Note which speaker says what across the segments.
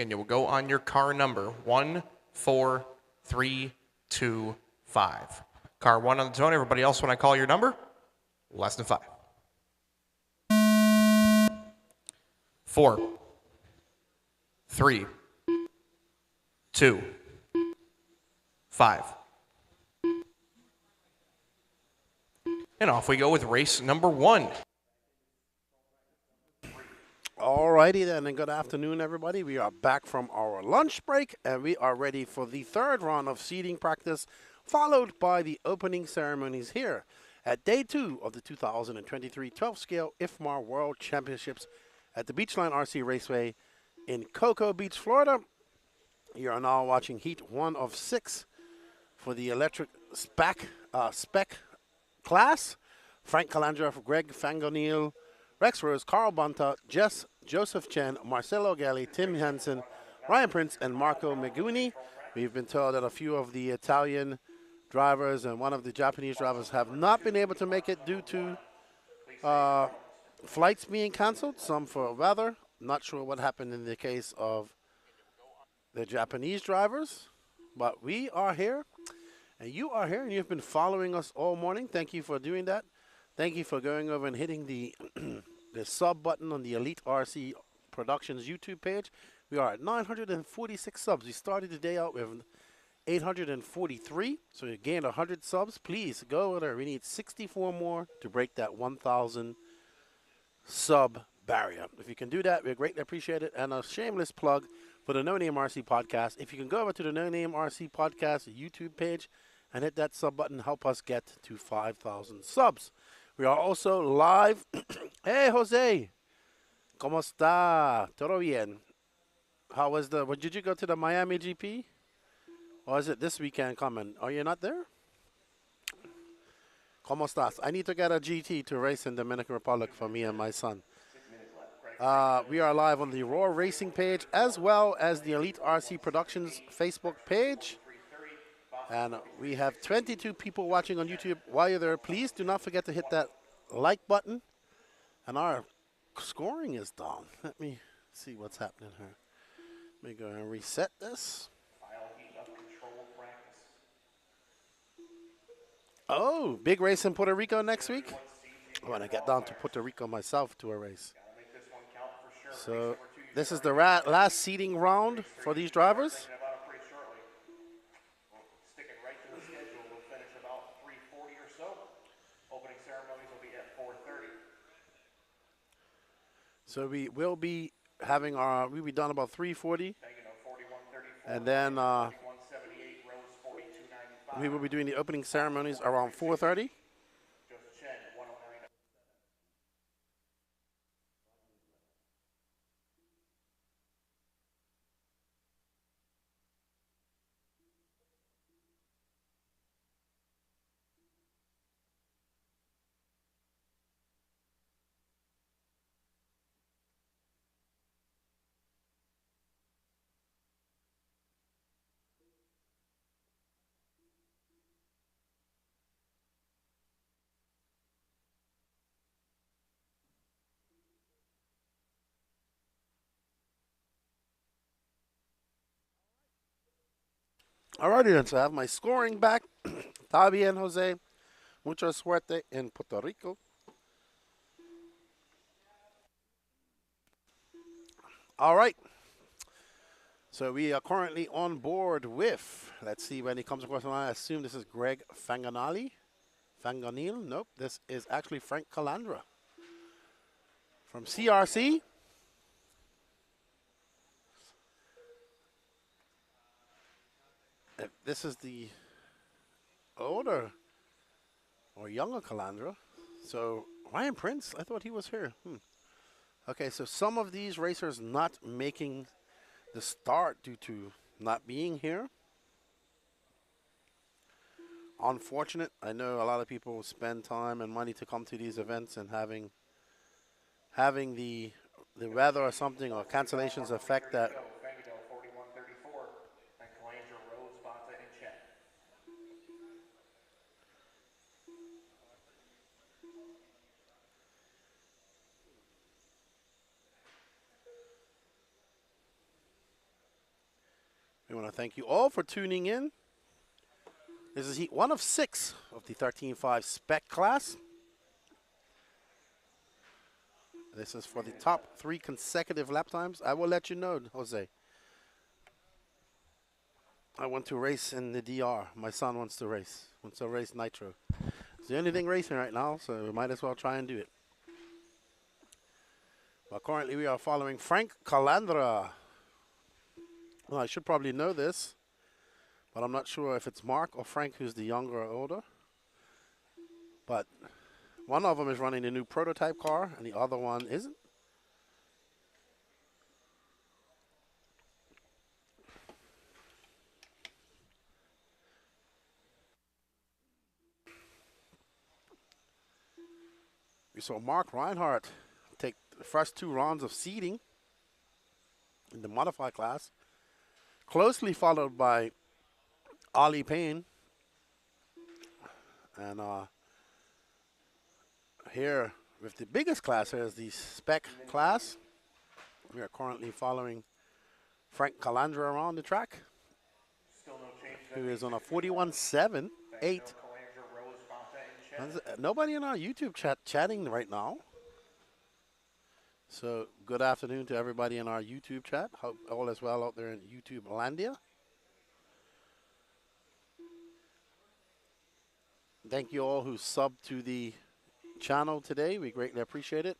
Speaker 1: and you will go on your car number 14325. Car 1 on the zone. Everybody else, when I call your number, less than 5. 4, 3, 2, 5. And off we go with race number 1.
Speaker 2: Alrighty then, and good afternoon, everybody. We are back from our lunch break, and we are ready for the third round of seeding practice, followed by the opening ceremonies here at day 2 of the 2023 12th Scale Ifmar World Championships at the BEACHLINE RC Raceway in Cocoa Beach, Florida. You are now watching Heat 1 of 6 for the electric spec class. Frank Calandra, Greg Fangonil, Rex Rose, Carl Bonta, Joseph Chen, Marcelo Galli, Tim Hansen, Ryan Prince, and Marco Meguni. We've been told that a few of the Italian drivers and one of the Japanese drivers have not been able to make it due to flights being canceled, some for weather. Not sure what happened in the case of the Japanese drivers, but we are here, and you are here, and you've been following us all morning. Thank you for doing that. Thank you for going over and hitting the the sub button on the Elite RC Productions YouTube page. We are at 946 subs. We started the day out with 843, so we gained 100 subs. Please go over there. We need 64 more to break that 1,000 sub barrier. If you can do that, we greatly appreciate it. And a shameless plug for the No Name RC podcast. If you can go over to the No Name RC podcast YouTube page and hit that sub button, help us get to 5,000 subs. We are also live. Hey, Jose. ¿Cómo está? Todo bien? How was did you go to the Miami GP? Or is it this weekend coming? Are you not there? ¿Cómo estás? I need to get a GT to race in Dominican Republic for me and my son. We are live on the Raw Racing page as well as the Elite RC Productions Facebook page. And we have 22 people watching on YouTube. While you're there, please do not forget to hit that like button. And our scoring is down. Let me see what's happening here. Let me go and reset this. Oh, big race in Puerto Rico next week. I want to get down to Puerto Rico myself to a race. So this is the last seeding round for these drivers. So we will be having we'll be done about 3:40, and then we will be doing the opening ceremonies around 4:30. Alrighty then, so I have my scoring back. Está bien, Jose. Mucha suerte en Puerto Rico. All right. So we are currently on board with, let's see when he comes across the line. I assume this is Greg Fangonil. Nope, this is actually Frank Calandra from CRC. This is the older or younger Calandra. So Ryan Prince, I thought he was here. Okay, so some of these racers not making the start due to not being here. Unfortunate. I know a lot of people spend time and money to come to these events, and having the weather or something or cancellations affect that. We want to thank you all for tuning in. This is heat 1 of 6 of the 13.5 spec class. This is for the top 3 consecutive lap times. I will let you know, Jose. I want to race in the DR. My son wants to race Nitro. It's the only thing racing right now, so we might as well try and do it. Well, currently we are following Frank Calandra. Well, I should probably know this, but I'm not sure if it's Mark or Frank who's the younger or older. But one of them is running the new prototype car, and the other one isn't. We saw Mark Reinhardt take the first 2 rounds of seeding in the modified class, closely followed by Ollie Payne. And here with the biggest class, here is the spec class. We are currently following Frank Calandra around the track, who is on a 41.7.8. Nobody in our YouTube chat chatting right now. So good afternoon to everybody in our YouTube chat. Hope all is well out there in YouTube Landia. Thank you all who subbed to the channel today. We greatly appreciate it.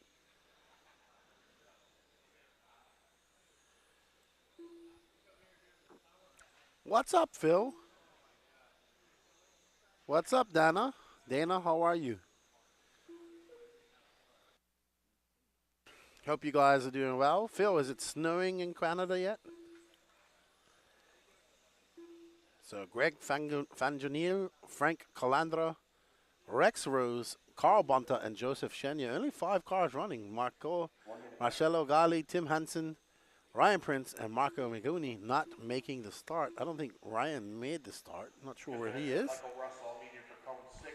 Speaker 2: What's up, Phil? What's up, Dana? Dana, how are you? Hope you guys are doing well. Phil, is it snowing in Canada yet? So Greg Fanjanil, Frank Calandra, Rex Rose, Carl Bonta, and Joseph Shenya. Only 5 cars running. Marcello Gali, Tim Hansen, Ryan Prince, and Marco Migoni not making the start. I don't think Ryan made the start. Not sure where he is.
Speaker 1: Michael Russell, I'll need you for cone 6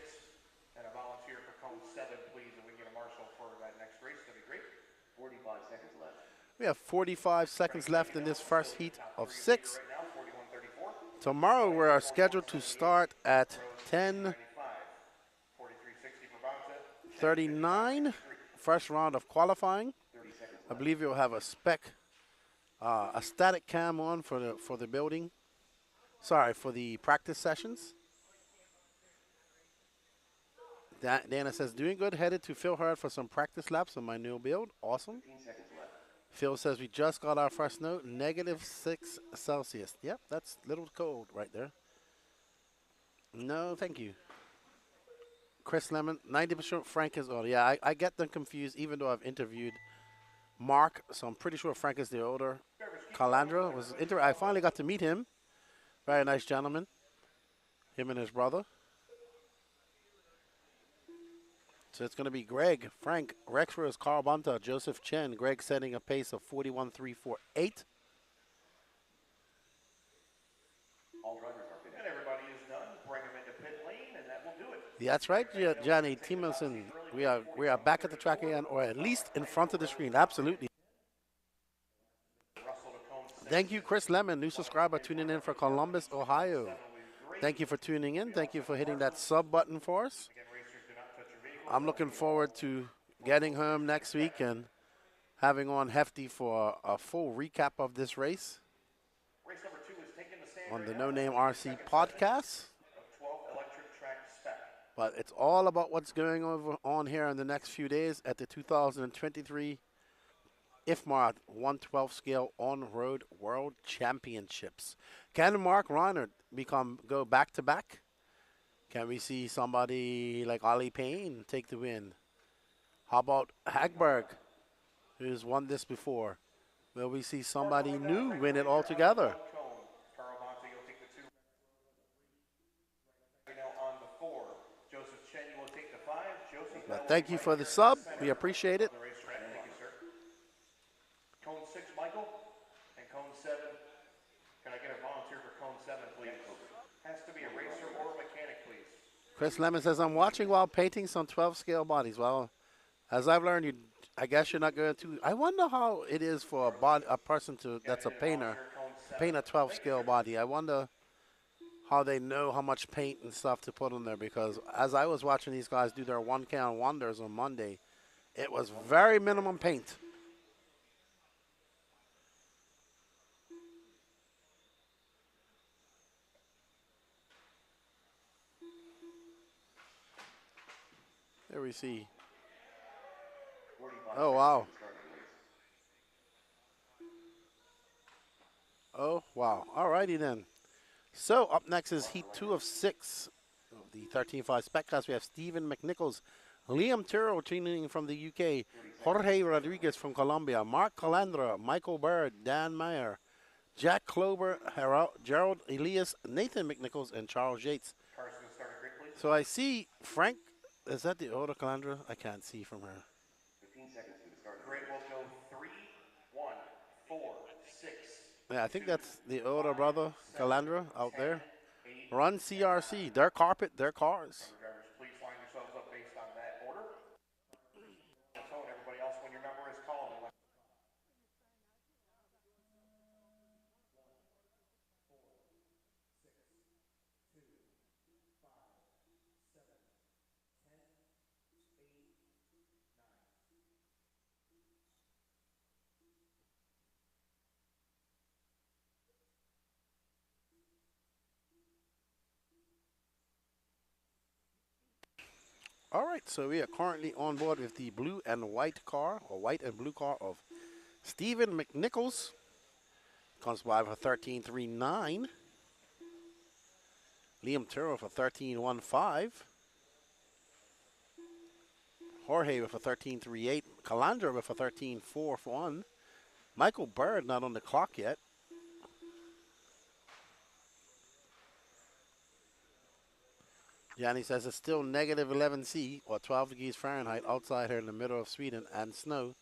Speaker 1: and a volunteer for cone 7, please, and we can get a marshal for that next race. That'd be great.
Speaker 3: 45 seconds left.
Speaker 2: We have 45 seconds left in this first heat of 6. Tomorrow we are scheduled to start at 10:39. First round of qualifying. I believe you'll have a static cam on for the building. Sorry, for the practice sessions. Dana says, doing good. Headed to Phil Hurd for some practice laps on my new build. Awesome.
Speaker 3: 15 seconds left.
Speaker 2: Phil says, we just got our first note, -6 Celsius. Yep, that's a little cold right there. No, thank you. Chris Lemon, 90% Frank is older. Yeah, I get them confused, even though I've interviewed Mark, so I'm pretty sure Frank is the older. Calandra was I finally got to meet him. Very nice gentleman. Him and his brother. So it's going to be Greg, Frank, Rex Rose, Carl Bonta, Joseph Chen. Greg setting a pace of 41.348.
Speaker 3: All drivers are finished.
Speaker 1: And everybody is done. Bring them into pit lane, and that will do it.
Speaker 2: Yeah, that's right, Johnny Timonson. We are back at the track again, or at least in front of the screen. Absolutely. Thank you, Chris Lemon, new subscriber tuning in for Columbus, Ohio. Thank you for tuning in. Thank you for hitting that sub button for us. I'm looking forward to getting home next week and having on Hefty for a full recap of this race on the No Name RC podcast. But it's all about what's going on here in the next few days at the 2023 Ifmar 1/12 scale on-road world championships. Can Mark Reinhardt go back to back? Can we see somebody like Ollie Payne take the win? How about Hagberg, who's won this before? Will we see somebody new win it altogether? But thank you for the sub. We appreciate it.
Speaker 1: Cone 6, Michael, and cone 7. Can I get a volunteer for cone 7, please? Has to be a racer or a mechanic, please.
Speaker 2: Chris Lemon says, I'm watching while painting some 12 scale bodies. Well, as I've learned, I guess you're not going to. I wonder how it is for a person that's a painter paint a 12 scale body. I wonder how they know how much paint and stuff to put on there, because as I was watching these guys do their 1K wonders on Monday, it was very minimum paint. There we see.
Speaker 3: 45
Speaker 2: Oh, wow.
Speaker 3: seconds to start the race.
Speaker 2: Oh, wow. Alrighty then. So up next is Heat 2 of 6 of the 13.5 Spec Class. We have Stephen McNichols, Liam Tyrrell tuning from the UK, Jorge Rodriguez from Colombia, Mark Calandra, Michael Bird, Dan Meyer, Jack Klober, Gerald Elias, Nathan McNichols, and Charles Yates.
Speaker 1: Carson, start a grid, please.
Speaker 2: So I see Frank. Is that the older Calandra? I can't see from here.
Speaker 3: 15 seconds to the start of the
Speaker 1: Grid
Speaker 3: race.
Speaker 1: will go 3, 1, 4, 6.
Speaker 2: Yeah, I think that's the older brother Calandra out there. Run CRC, their carpet, their cars.
Speaker 1: Drivers, please line yourselves up based on that order. So everybody else, when your number is called, and
Speaker 2: All right, so we are currently on board with the blue and white car, or white and blue car of Stephen McNichols. Comes by for 13.39. Liam Tyrrell for 13.15. Jorge with a 13.38. Calandra with a 13.41. Michael Bird not on the clock yet. Yanni says it's still negative 11C or 12 degrees Fahrenheit outside here in the middle of Sweden and snow,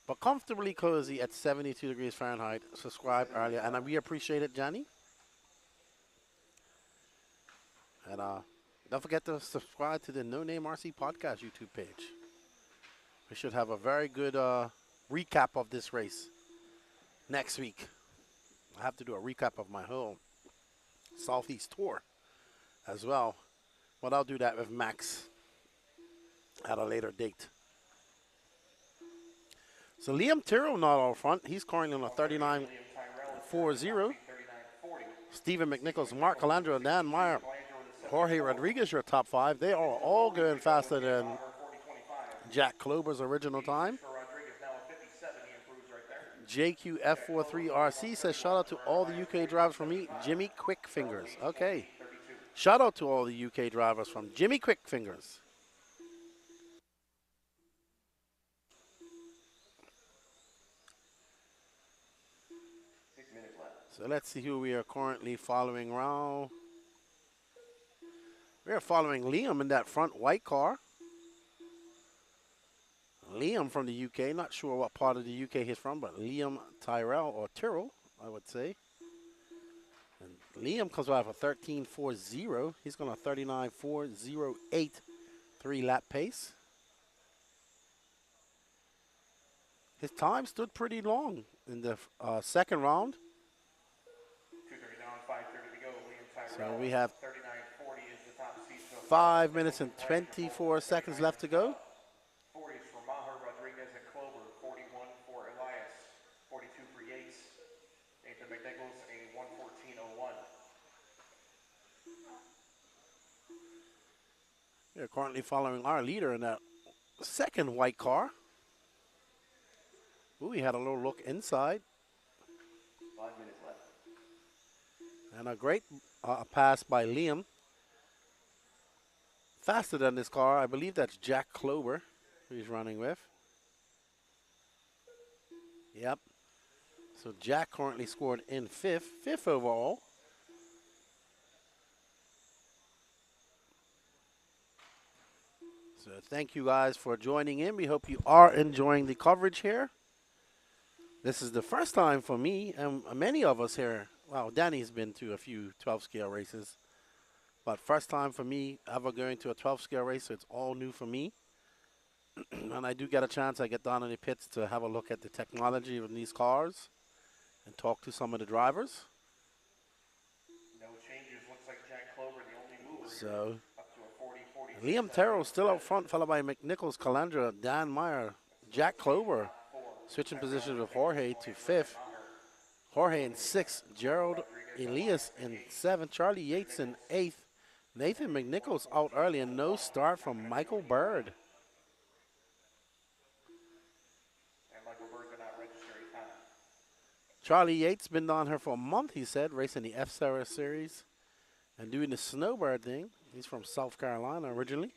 Speaker 2: but comfortably cozy at 72 degrees Fahrenheit. Subscribe earlier, and we appreciate it, Johnny. And don't forget to subscribe to the No Name RC Podcast YouTube page. We should have a very good recap of this race next week. I have to do a recap of my whole Southeast tour as well. But I'll do that with Max at a later date. So Liam Tyrrell not out front. He's currently on a 39.40. Stephen McNichols, Mark Calandra, Dan Meyer, Jorge Rodriguez, your top 5. They are all going faster than Jack Klober's original time. JQF43RC says, shout out to all the UK drivers from me, Jimmy Quickfingers. Okay. Shout out to all the UK drivers from Jimmy Quickfingers. So let's see who we are currently following around. We are following Liam in that front white car. Liam from the UK. Not sure what part of the UK he's from, but Liam Tyrrell, I would say. And Liam comes out of a 13.40. He's going to 39.408 3-lap pace. His time stood pretty long in the second round.
Speaker 1: 2:30 down, 5:30 to go. Liam Tyrrell.
Speaker 2: So we have
Speaker 1: 39.40 is the top seat.
Speaker 2: 5 minutes and 24 seconds left to go.
Speaker 1: 40 is for Maher, Rodriguez, and Klober. 41 for Elias. 42 for Yates. Nathan McNichols, a 1:14.01.
Speaker 2: We are currently following our leader in that second white car. Ooh, we had a little look inside.
Speaker 3: 5 minutes left.
Speaker 2: And a great pass by Liam. Faster than this car. I believe that's Jack Klober who he's running with. Yep. So Jack currently scored in fifth overall. So thank you guys for joining in. We hope you are enjoying the coverage here. This is the first time for me and many of us here. Well, Danny's been to a few 12-scale races. But first time for me ever going to a 12-scale race, so it's all new for me. And I do get a chance, I get down in the pits to have a look at the technology of these cars and talk to some of the drivers.
Speaker 1: No changes. Looks like Jack Clover, the only mover here.
Speaker 2: So
Speaker 1: Up to a 40-46.
Speaker 2: Liam Terrell still out front, followed by McNichols, Calandra, Dan Meyer, Jack Clover switching positions with Jorge to 5th. Jorge in 6th, Gerald Elias in 7th, Charlie Yates in 8th. Nathan McNichols out early and no start from Michael Bird.
Speaker 1: And Michael Bird did not register his time.
Speaker 2: Charlie Yates been down here for a month, he said, racing the F-Sarah Series and doing the Snowbird thing. He's from South Carolina originally.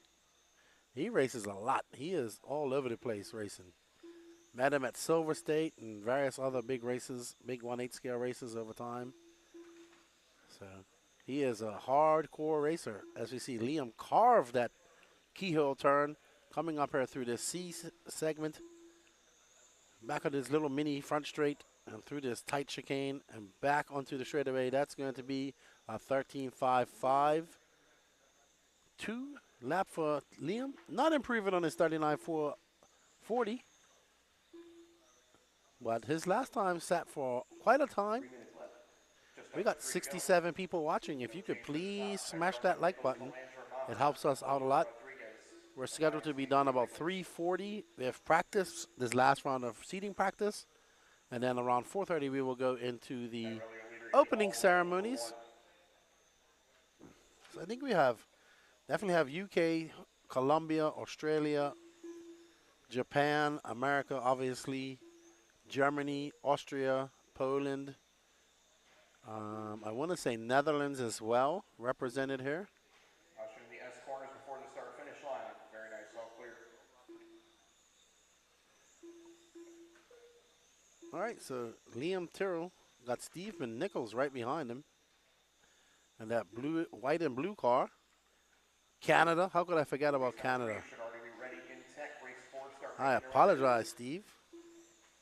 Speaker 2: He races a lot. He is all over the place racing. Met him at Silver State and various other big races, big 1/8 scale races over time. So he is a hardcore racer. As we see Liam carve that keyhole turn coming up here through this C segment. Back on this little mini front straight and through this tight chicane and back onto the straightaway. That's going to be a 13.55. 2 lap for Liam. Not improving on his 39.440. But his last time sat for quite a time.
Speaker 3: 3 minutes left.
Speaker 2: We got 67 people watching. If you could please smash that like button, it helps us out a lot. We're scheduled to be done about 3:40. We have practice, this last round of seating practice. And then around 4:30 we will go into the opening ceremonies. So I think we definitely have UK, Colombia, Australia, Japan, America, obviously, Germany, Austria, Poland. I want to say Netherlands as well, represented here.
Speaker 1: Ushering the S corners before the start-finish line. Very nice, all clear.
Speaker 2: All right, so Liam Tyrrell got Steve Nichols right behind him. And that blue, white and blue car. Canada, how could I forget about Canada?
Speaker 1: Should already be ready in tech. Race 4 start.
Speaker 2: I apologize, Steve.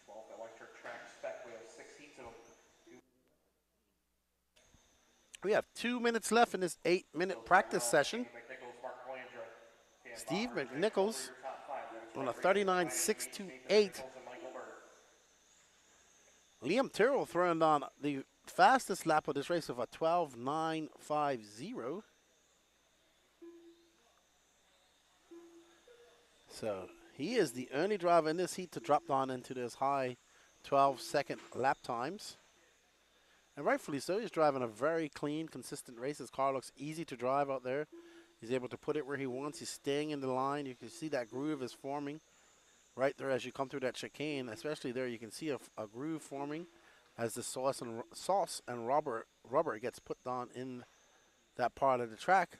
Speaker 1: 12th electric track spec. We have 6 heats of
Speaker 2: We have 2 minutes left in this 8-minute practice session.
Speaker 1: McNichols, Mark Calandra, Dan
Speaker 2: Steve
Speaker 1: Bacher,
Speaker 2: McNichols
Speaker 1: your top 5. That's
Speaker 2: on a
Speaker 1: right,
Speaker 2: 39.628.
Speaker 1: Nichols and Michael Bird.
Speaker 2: Liam Tyrrell throwing down the fastest lap of this race of a 12.950. So he is the only driver in this heat to drop down into this high 12-second lap times. And rightfully so, he's driving a very clean, consistent race. His car looks easy to drive out there. He's able to put it where he wants. He's staying in the line. You can see that groove is forming right there as you come through that chicane. Especially there, you can see a groove forming as the sauce and rubber gets put down in that part of the track.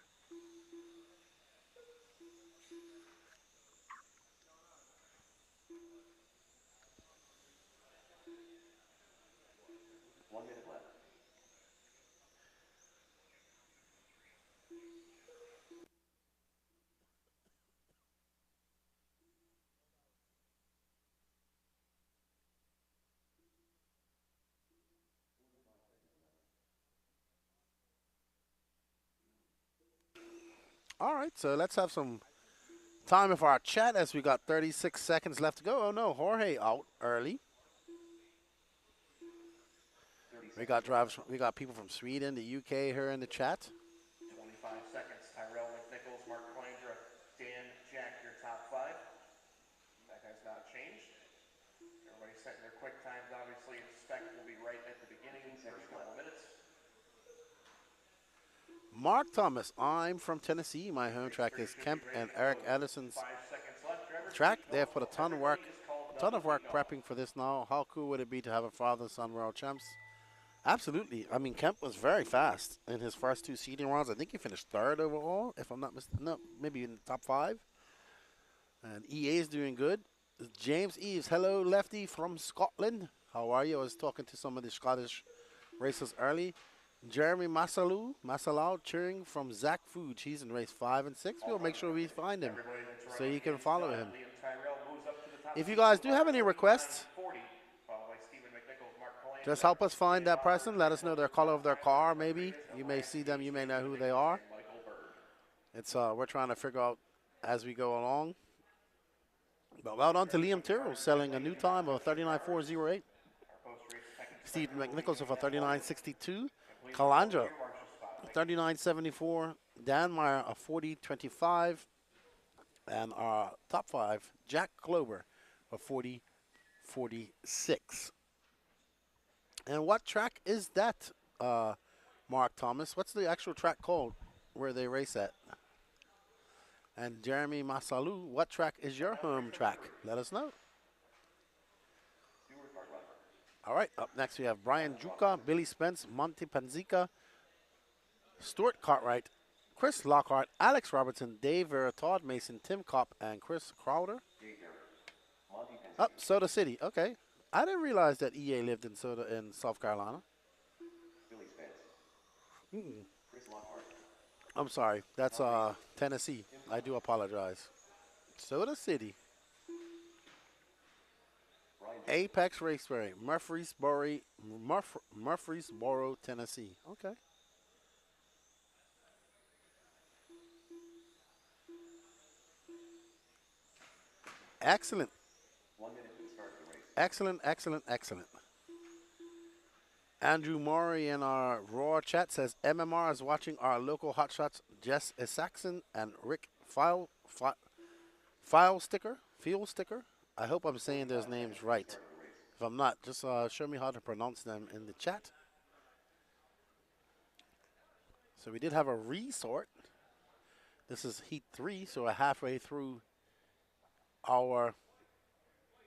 Speaker 2: All right, so let's have some time for our chat as we got 36 seconds left to go. Oh no, Jorge out early. We got drivers. We got people from Sweden, the UK here in the chat.
Speaker 1: 25 seconds. Tyrell McNichols, Mark Calandra, Dan, Jack, your top 5. That has not changed. Everybody's setting their quick times. Obviously, spec will be right at the beginning. First couple of minutes.
Speaker 2: Mark Thomas, I'm from Tennessee. My home track is Kemp and Eric Anderson's
Speaker 1: 5 seconds left. Drivers,
Speaker 2: track. They have put a ton of work prepping for this now. How cool would it be to have a father-son world champs? Absolutely. I mean, Kemp was very fast in his first 2 seeding rounds. I think he finished 3rd overall, if I'm not mistaken. No, maybe in the top 5. And EA is doing good. James Eves, hello, lefty from Scotland. How are you? I was talking to some of the Scottish racers early. Jeremy Masalau cheering from Zach Fuge. He's in race 5 and 6. We'll make sure we find him so you can follow him. If you guys do have any requests, just help us find that person. Let us know their color of their car, maybe. You may see them. You may know who they are. It's we're trying to figure out as we go along. But well done to Liam Tyrrell, selling a new time of 39.408. Steve McNichols with a 39.62.
Speaker 1: Please
Speaker 2: Calandra,
Speaker 1: your marshal spot.
Speaker 2: 39.74. Dan Meyer, a 40.25. And our top 5, Jack Glover, a 40.46. And what track is that, Mark Thomas? What's the actual track called where they race at? And Jeremy Masalu, what track is your home track? Let us know.
Speaker 3: Stewart Cartwright.
Speaker 2: All right, up next we have Brian Juka, Billy Spence, Monty Panzica, Stuart Cartwright, Chris Lockhart, Alex Robertson, Dave Vera, Todd Mason, Tim Kopp, and Chris Crowder.
Speaker 3: Dave Garrett. Monty Penzica.
Speaker 2: Up, Soda City. Okay. I didn't realize that EA lived in South Carolina.
Speaker 3: Billy Spence.
Speaker 2: Mm-mm.
Speaker 3: Chris Lockhart.
Speaker 2: I'm sorry. That's Tennessee. I do apologize. Soda City.
Speaker 3: Brian
Speaker 2: Apex Raceway, Murfreesboro, Tennessee. Okay. Excellent.
Speaker 3: 1 minute to the start of the race.
Speaker 2: Excellent, excellent, excellent. Andrew Murray in our Raw chat says MMR is watching our local hotshots Jess Isaacson and Rick File Sticker. I hope I'm saying those names right. If I'm not, just show me how to pronounce them in the chat. So we did have a resort. This is Heat 3, so we're halfway through our...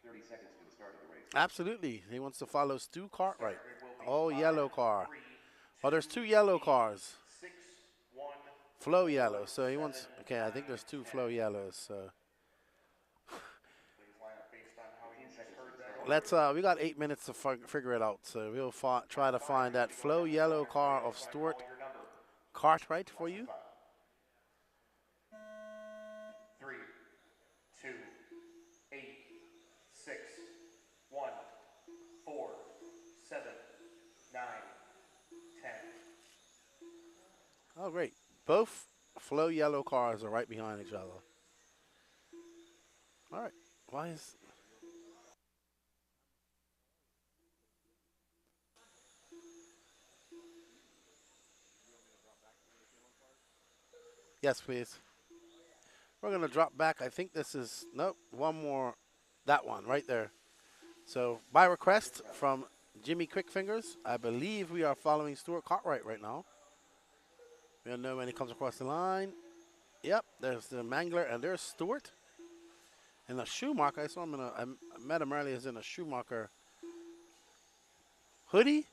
Speaker 3: 30 seconds to the start of the race.
Speaker 2: Absolutely. He wants to follow Stu Cartwright. Oh, yellow car. Oh, there's 2 yellow cars.
Speaker 1: 6, 1.
Speaker 2: Flow yellow. So he wants... Okay, I think there's 2 flow yellows. So
Speaker 1: Please line up based on how you just heard that.
Speaker 2: let's... we got 8 minutes to figure it out. So we'll try to find that flow yellow car of Stuart
Speaker 1: Your number.
Speaker 2: Cartwright for you.
Speaker 1: 3, 2, 8, 6, 1, 4, 7, 9, 10.
Speaker 2: Oh, great. Both flow yellow cars are right behind each other. All right. Why is... Yes, please. We're going to drop back. I think this is... Nope. One more. That one right there. So, by request from Jimmy Quickfingers, I believe we are following Stuart Cartwright right now. We'll know when he comes across the line. Yep, there's the Mangler, and there's Stuart. And the Schumacher, I saw him in a... I met him earlier, he's in a Schumacher hoodie.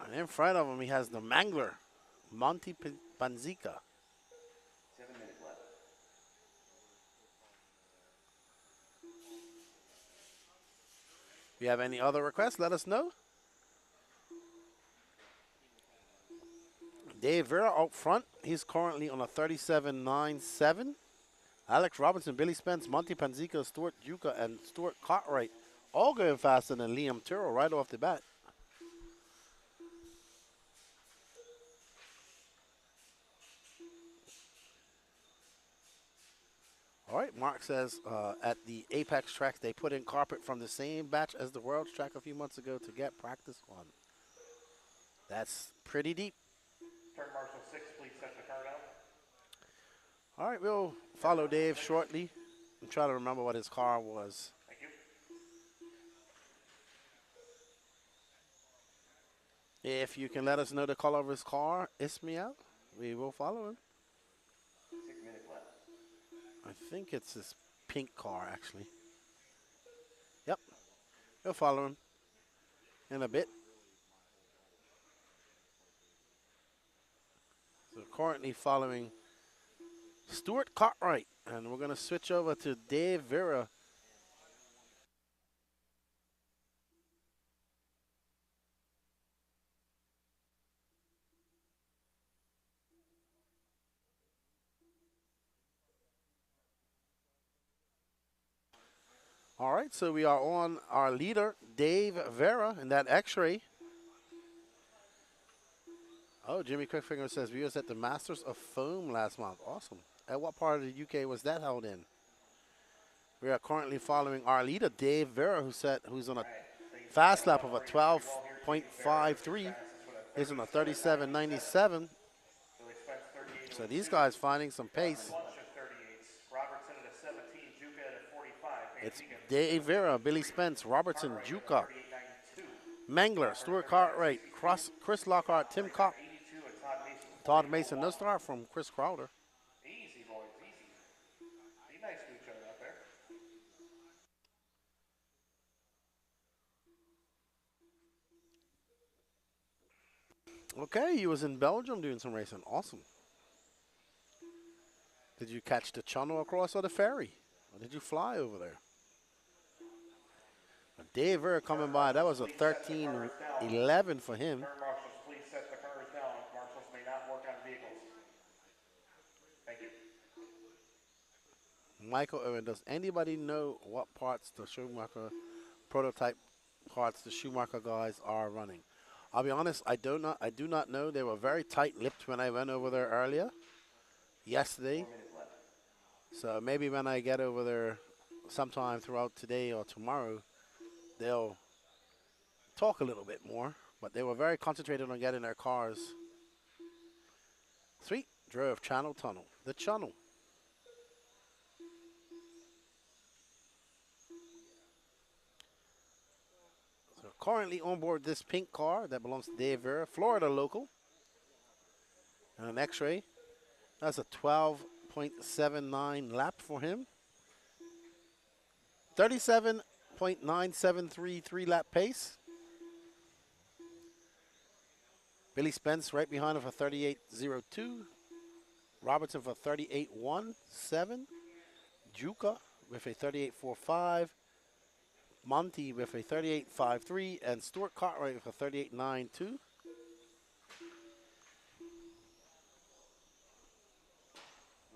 Speaker 2: And in front of him, he has the Mangler, Monty Panzica.
Speaker 3: 7 minutes left.
Speaker 2: If you have any other requests, let us know. Dave Vera out front. He's currently on a 37.97. Alex Robinson, Billy Spence, Monty Panzica, Stuart Juka, and Stuart Cartwright all going faster than Liam Tyrrell right off the bat. All right, Mark says at the Apex track, they put in carpet from the same batch as the World's track a few months ago to get practice on. That's pretty deep.
Speaker 1: Turn Marshal 6, please set the card out.
Speaker 2: All right, we'll follow Dave shortly and try to remember what his car was.
Speaker 1: Thank you.
Speaker 2: If you can let us know the color of his car, Ismail, we will follow him.
Speaker 3: 6 minutes left.
Speaker 2: I think it's this pink car, actually. Yep. We'll follow him in a bit. So currently following Stuart Cartwright, and we're going to switch over to Dave Vera. All right, so we are on our leader, Dave Vera, in that X-ray. Oh, Jimmy Quickfinger says we was at the Masters of Foam last month. Awesome. At what part of the UK was that held in? We are currently following our leader, Dave Vera, who's on a fast lap of a 12.53 is on a 37.97.
Speaker 1: Billy Spence 38.
Speaker 2: So these guys finding some pace.
Speaker 1: Bunch of 38s. Robertson at a 17, Juka at a 45.
Speaker 2: It's
Speaker 1: Panziga
Speaker 2: Dave Vera, Billy Spence, Robertson, Juka,
Speaker 1: 38.92.
Speaker 2: Mangler, Stuart Cartwright, Chris Lockhart, Tim Cock,
Speaker 1: 82 and Todd Mason.
Speaker 2: Todd Mason. No start from Chris Crowder.
Speaker 1: Easy, boys, easy. Be nice to each other out there.
Speaker 2: Okay, he was in Belgium doing some racing. Awesome. Did you catch the channel across or the ferry? Or did you fly over there? Dave Vera coming by. That was a 13.11 for him.
Speaker 1: Turn marshals, please set the cars down. Marshals may not work on vehicles. Thank you.
Speaker 2: Michael Owen, does anybody know what parts the Schumacher prototype parts the Schumacher guys are running? I'll be honest, I do not know. They were very tight-lipped when I went over there earlier yesterday.
Speaker 3: 4 minutes left.
Speaker 2: So maybe when I get over there sometime throughout today or tomorrow, they'll talk a little bit more. But they were very concentrated on getting their cars. Sweet. Drove Channel Tunnel. The Channel. So currently on board this pink car that belongs to Dave Vera, Florida local. And an X-ray. That's a 12.79 lap for him. 37.973 lap pace. Billy Spence right behind him for 38.02. Robertson for 38.17. Juka with a 38.45. Monty with a 38.53. And Stuart Cartwright with a 38.92.
Speaker 3: 3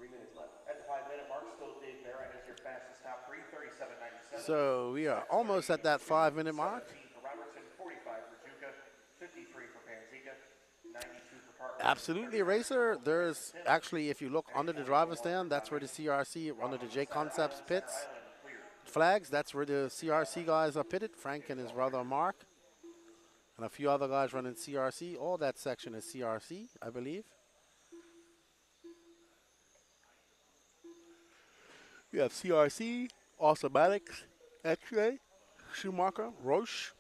Speaker 3: minutes left.
Speaker 1: At the 5-minute mark, still Dave Vera as your fastest top three, 37.97.
Speaker 2: So we are almost at that 5-minute mark.
Speaker 1: 17 for Robertson, 45 for Juka, 53 for Panziga, 92 for Cartwright.
Speaker 2: Absolutely, Racer. There's actually, if you look under the driver's stand, that's where the CRC, under the J Concepts pits flags, that's where the CRC guys are pitted. Frank and his brother Mark. And a few other guys running CRC. All that section is CRC, I believe. You have CRC, Automatics, X-Ray, Schumacher, Roche.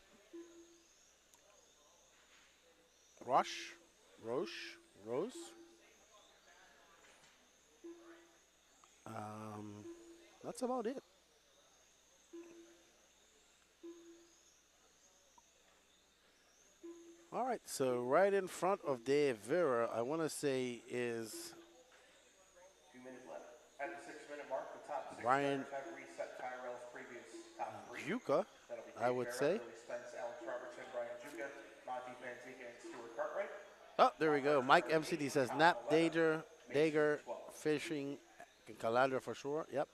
Speaker 2: That's about it. All right, so right in front of Dave Vera, I want to say is
Speaker 3: 2 minutes left.
Speaker 1: At the 6-minute mark, the top 6
Speaker 2: Brian
Speaker 1: drivers have reset Tyrell's previous top three.
Speaker 2: Juka,
Speaker 1: That'll be
Speaker 2: I
Speaker 1: Dave
Speaker 2: would
Speaker 1: Vera,
Speaker 2: say.
Speaker 1: Billy Spence, Alex Robertson, Brian Juka, Monty Panziga, and Stuart Cartwright.
Speaker 2: Oh, there we go. Mike MCD says Nap, Dager, Fishing, and Calandra for sure. Yep.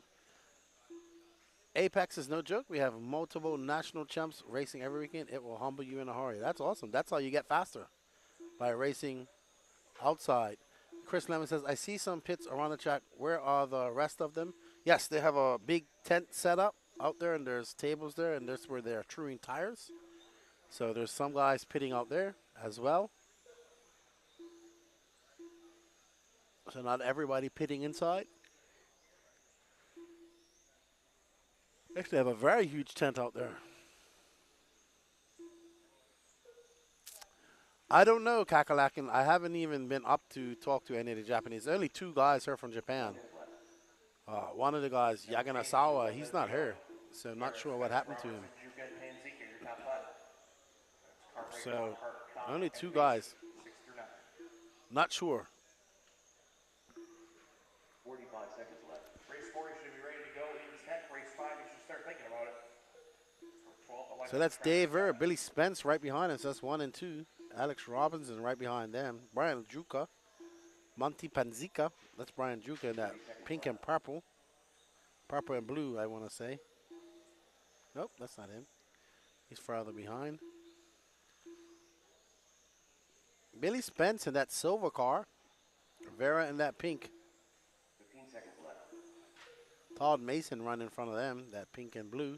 Speaker 2: Apex is no joke. We have multiple national champs racing every weekend. It will humble you in a hurry. That's awesome. That's how you get faster, by racing outside. Chris Lemon says, I see some pits around the track. Where are the rest of them? Yes, they have a big tent set up out there, and there's tables there, and that's where they're truing tires. So there's some guys pitting out there as well. So not everybody pitting inside. Actually, have a very huge tent out there. I don't know, Kakalakin. I haven't even been up to talk to any of the Japanese. Only 2 guys here from Japan. One of the guys, Yaganasawa, he's not here. So I'm not sure what happened to him.
Speaker 1: Juka and Panziga, your top 5.
Speaker 2: So only 2 guys.
Speaker 1: 6 through 9.
Speaker 2: Not sure.
Speaker 3: 45 seconds left.
Speaker 1: Race 4, you should be ready to go in tech. Race 5, you should start thinking about it. For 12,
Speaker 2: So that's Dave Vera, Billy Spence right behind us. That's 1 and 2. Alex Robinson right behind them. Brian Juka. Monty Panzica. That's Brian Juka in that pink and purple. Purple and blue, I want to say. Nope, that's not him. He's further behind. Billy Spence in that silver car. Vera in that pink.
Speaker 3: 15 seconds left.
Speaker 2: Todd Mason running in front of them, that pink and blue.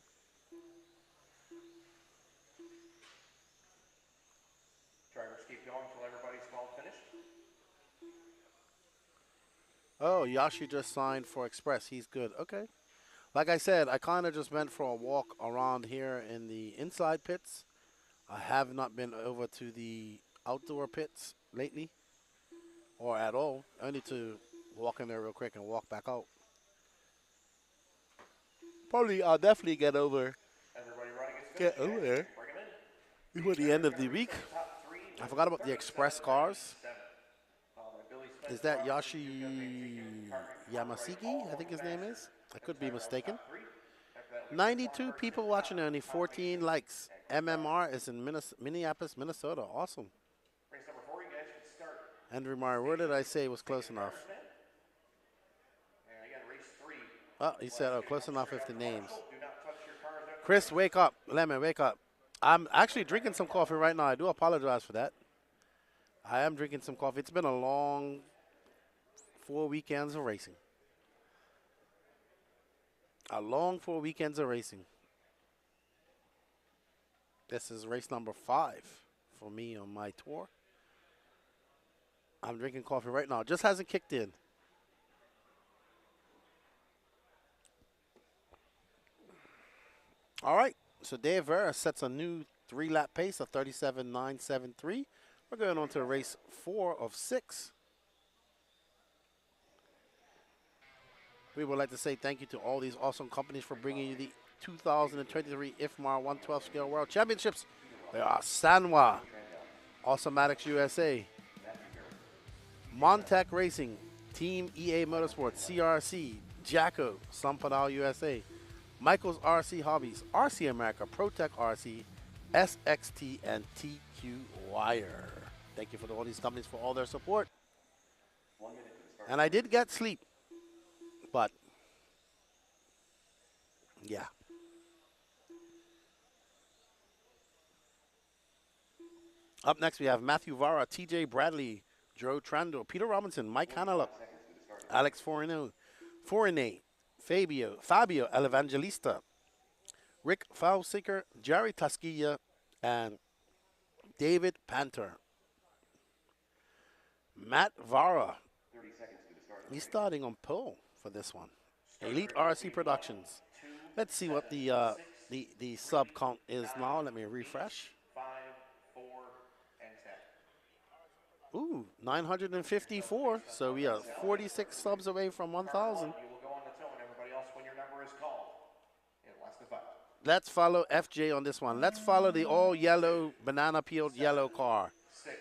Speaker 2: Oh, Yashi just signed for Express. He's good. Okay. Like I said, I kind of just went for a walk around here in the inside pits. I have not been over to the outdoor pits lately, or at all. Only to walk in there real quick and walk back out. Probably, I'll definitely get over
Speaker 1: Everybody running is
Speaker 2: Get
Speaker 1: finished.
Speaker 2: over
Speaker 1: Okay,
Speaker 2: there
Speaker 1: bring 'em in.
Speaker 2: before the end of the week.
Speaker 1: Top three
Speaker 2: I
Speaker 1: with
Speaker 2: forgot about the express cars.
Speaker 1: 37.97. Followed by Billy Smith,
Speaker 2: Is that
Speaker 1: Robinson, Yuka, Van Tieken,
Speaker 2: Yashi
Speaker 1: Cartwright,
Speaker 2: Yamasigi? I
Speaker 1: all
Speaker 2: think
Speaker 1: over
Speaker 2: his
Speaker 1: the
Speaker 2: name
Speaker 1: Masters.
Speaker 2: is. I could
Speaker 1: And
Speaker 2: be
Speaker 1: Tyrell's
Speaker 2: mistaken.
Speaker 1: top three. After that, we have
Speaker 2: 92
Speaker 1: Juan
Speaker 2: people
Speaker 1: Burton,
Speaker 2: watching,
Speaker 1: top,
Speaker 2: only
Speaker 1: top
Speaker 2: 14
Speaker 1: maintenance,
Speaker 2: likes.
Speaker 1: and Chris
Speaker 2: MMR is in Minneapolis, Minnesota. Awesome.
Speaker 1: Race number 4, you guys should start.
Speaker 2: Andrew Meyer, where did I say was close enough?
Speaker 1: And again, race 3.
Speaker 2: Oh, he said, oh,
Speaker 1: Let's
Speaker 2: close
Speaker 1: get
Speaker 2: enough
Speaker 1: straight
Speaker 2: with the
Speaker 1: up
Speaker 2: names.
Speaker 1: commercial. Do not touch your cars after
Speaker 2: Chris, wake up. Lemon, wake up. I'm actually drinking some coffee right now. I do apologize for that. I am drinking some coffee. It's been a long 4 weekends of racing. A long 4 weekends of racing. This is race number 5 for me on my tour. I'm drinking coffee right now. Just hasn't kicked in. All right. So Dave Vera sets a new 3-lap pace of 37.973. We're going on to race 4 of 6. We would like to say thank you to all these awesome companies for bringing you the 2023 Ifmar 112th Scale World Championships. They are Sanwa, Awesomatics USA, Montec Racing, Team EA Motorsports, CRC, Jacko, Sampadal USA, Michael's RC Hobbies, RC America, Protec RC, SXT, and TQ Wire. Thank you for all these companies for all their support. And I did get sleep, but yeah. Up next, we have Matthew Vara, TJ Bradley, Joe Trando, Peter Robinson, Mike Hanaluk, Alex Fournier, Fabio Elevangelista, Rick Fausicker, Jerry Tasquilla, and David Panter. Matt Vara, he's starting on pole for this one. Elite RC Productions. Let's see what the sub count is now. Let me refresh.
Speaker 1: 5, 4, and 10.
Speaker 2: Ooh, 954. So we are 46 subs away from 1,000.
Speaker 1: You will go on the toe, and everybody else when your number is called. In less than 5.
Speaker 2: Let's follow FJ on this one. Let's follow the all yellow, banana peeled yellow car.
Speaker 1: 6,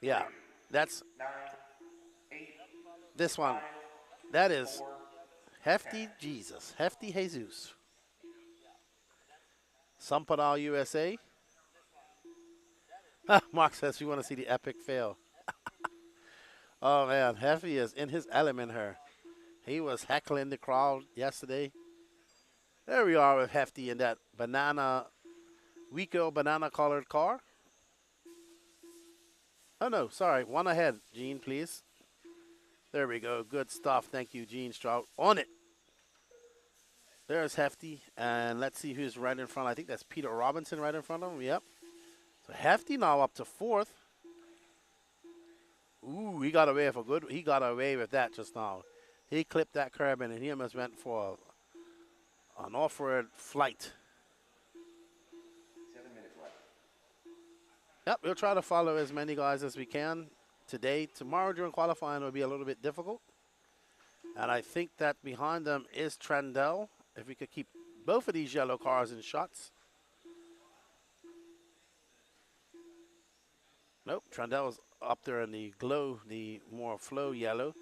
Speaker 2: Yeah, that's
Speaker 1: 9, 8,
Speaker 2: this one.
Speaker 1: 5,
Speaker 2: That is
Speaker 1: 4,
Speaker 2: Hefty Jesus, Hefty Jesus. Sampadal USA. Mark says we want to see the epic fail. Oh man, Hefty is in his element here. He was heckling the crowd yesterday. There we are with Hefty in that Wico banana colored car. Oh no, sorry, one ahead, Gene, please. There we go, good stuff. Thank you, Gene Strout. On it. There's Hefty, and let's see who's right in front. I think that's Peter Robinson right in front of him. Yep. So Hefty now up to 4th. Ooh, he got away with a good. He got away with that just now. He clipped that curb in, and he almost went for an off-road flight.
Speaker 3: 7 minutes left.
Speaker 2: Yep, we'll try to follow as many guys as we can today. Tomorrow during qualifying will be a little bit difficult. And I think that behind them is Trendell. If we could keep both of these yellow cars in shots. Nope, Trendell is up there in the glow, the more flow yellow.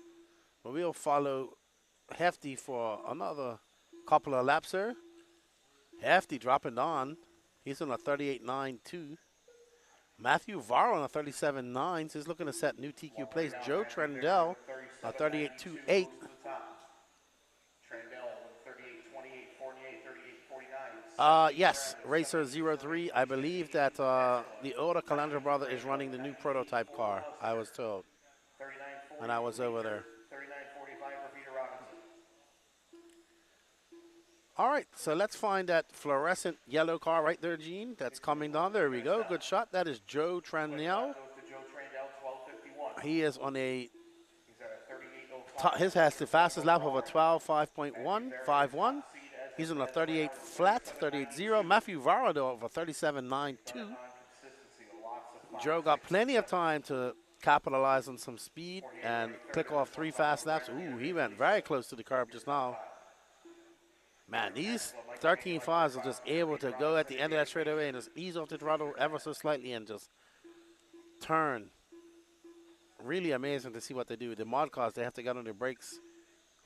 Speaker 2: But we'll follow Hefty for another couple of laps here. Hefty dropping on. He's on a 38.92. Matthew Varro on a 37.9. So he's looking to set new TQ place. Joe Trendell, a 38.28. Yes, Racer 03. I believe that the older Calandra brother is running the new prototype car, I was told, when I was over there.
Speaker 1: 39.45 for Peter Robinson.
Speaker 2: All right, so let's find that fluorescent yellow car right there, Gene. That's coming down. There we go. Good shot. That is Joe Trendell.
Speaker 1: Goes to Joe Trandell, 12.51.
Speaker 2: He is on a
Speaker 1: He's at a
Speaker 2: his has the fastest lap of a 12.5.151. He's on a 38 flat, 38.0. Matthew Vara, though, of a 37.92. Joe got plenty of time to capitalize on some speed and click off 3 fast laps. Ooh, he went very close to the curb just now. Man, these 13.5s are just able to go at the end of that straightaway and just ease off the throttle ever so slightly and just turn. Really amazing to see what they do. The mod cars, they have to get on their brakes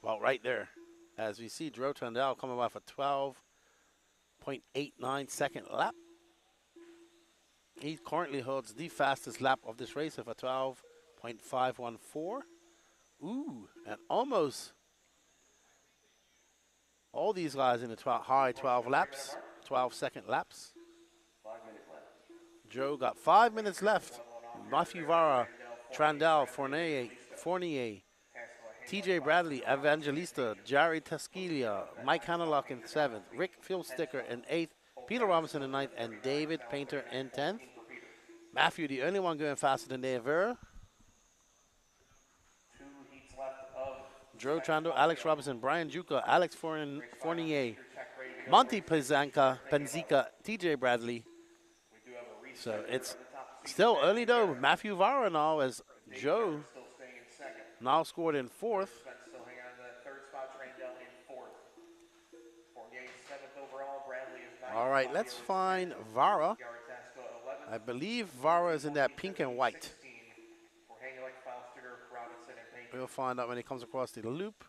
Speaker 2: about right there. As we see Drew Trundle coming off a 12.89 second lap. He currently holds the fastest lap of this race of a 12.514. Ooh, and almost all these guys in the high 12 laps, 12-second laps.
Speaker 3: 5 minutes left.
Speaker 2: Joe got 5 minutes left. Matthew Vara, Trandell, Fournier, TJ Bradley, Evangelista, Jerry Tasquilla, Mike Hanalock in 7th, Rick Philsticker in 8th, Peter Robinson in 9th, and David Painter in 10th. Matthew, the only one going faster than Dave Vera. Joe Trando, Alex Robinson, Brian Juca, Alex Fournier, Monty Penzica, TJ Bradley. So it's still early though. Matthew Vara now as Joe now scored in 4th. All right, let's find Vara. I believe Vara is in that pink and white. We'll find out when he comes across the loop.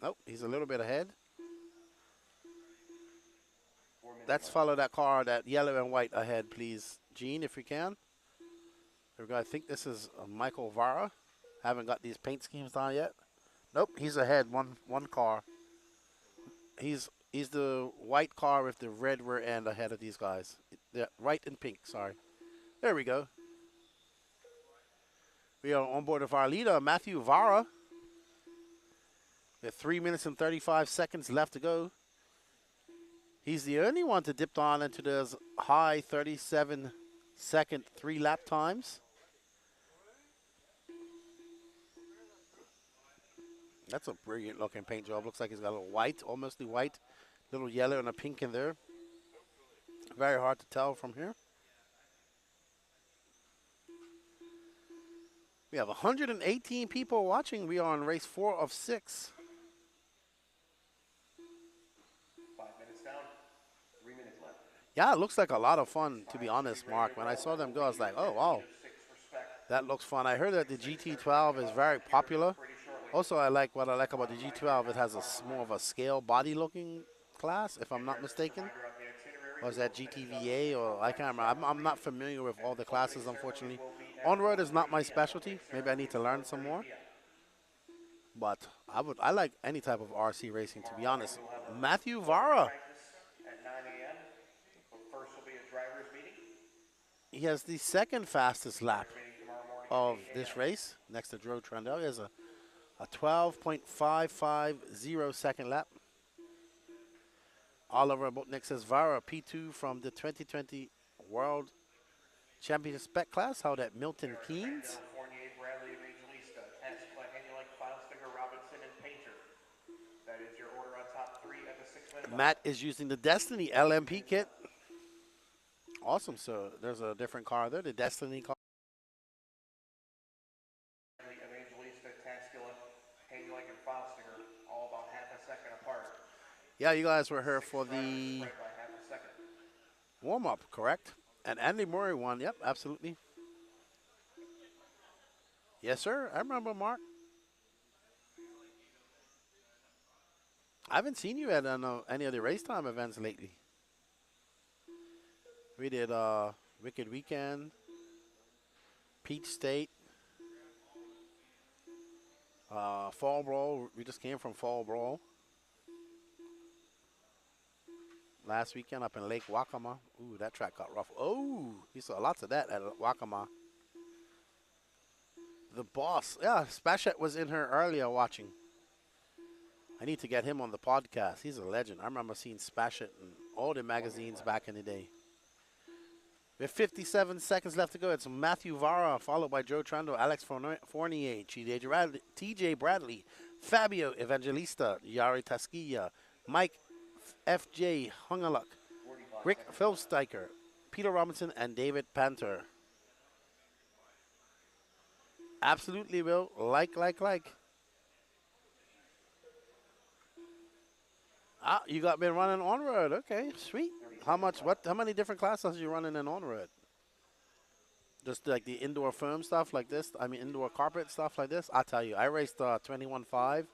Speaker 2: Nope, he's a little bit ahead. Let's follow that car, that yellow and white ahead, please. Gene, if we can. There we go. I think this is Michael Vara. Haven't got these paint schemes down yet. Nope, he's ahead, one car. He's the white car with the red rear end ahead of these guys. They're white and pink, sorry. There we go. We are on board with our leader, Matthew Vara. We have 3 minutes and 35 seconds left to go. He's the only one to dip on into those high 37-second 3-lap times. That's a brilliant looking paint job. Looks like he's got a little white, almost white, little yellow and a pink in there. Very hard to tell from here. We have 118 people watching. We are on race 4 of 6.
Speaker 3: 5 minutes down. 3 minutes left.
Speaker 2: Yeah, it looks like a lot of fun, to be honest, Mark. When I saw them go, I was like, oh, wow. That looks fun. I heard that the GT12 is very popular. Also, what I like about the G12, it has more of a scale body looking class, if I'm not mistaken. Or is that GTVA, or I can't remember. I'm not familiar with all the classes, unfortunately. On-road is not my specialty. Maybe I need to learn some more. But I like any type of RC racing, to be honest. Matthew Vara. He has the second fastest lap of this race, next to Joe Trundle. He has a 12.550 second lap. Oliver Botnick says Vara P2 from the 2020 World Championship Spec class, held at Milton Keynes. Matt is using the Destiny LMP kit. Awesome, so there's a different car there, the Destiny car. Yeah, you guys were here for the warm-up, correct? And Andy Murray won. Yep, absolutely. Yes, sir. I remember, Mark. I haven't seen you at any of the race time events lately. We did Wicked Weekend, Peach State, Fall Brawl. We just came from Fall Brawl. Last weekend up in Lake Wakama. Ooh, that track got rough. Oh, you saw lots of that at Wakama. The boss. Yeah, Spashet was in here earlier watching. I need to get him on the podcast. He's a legend. I remember seeing Spashet in all the magazines back in the day. With 57 seconds left to go, it's Matthew Vara, followed by Joe Trando, Alex Fournier, TJ Bradley, Fabio Evangelista, Yari Tasquilla, Mike FJ Hungaluk,
Speaker 3: 45
Speaker 2: Rick
Speaker 3: seconds.
Speaker 2: Philstiker, Peter Robinson, and David Panther. Absolutely, Will. Like. Ah, you got been running on road. Okay, sweet. How many different classes are you running in on road? Just like the indoor firm stuff like this? I mean, indoor carpet stuff like this? I'll tell you, I raced 21.5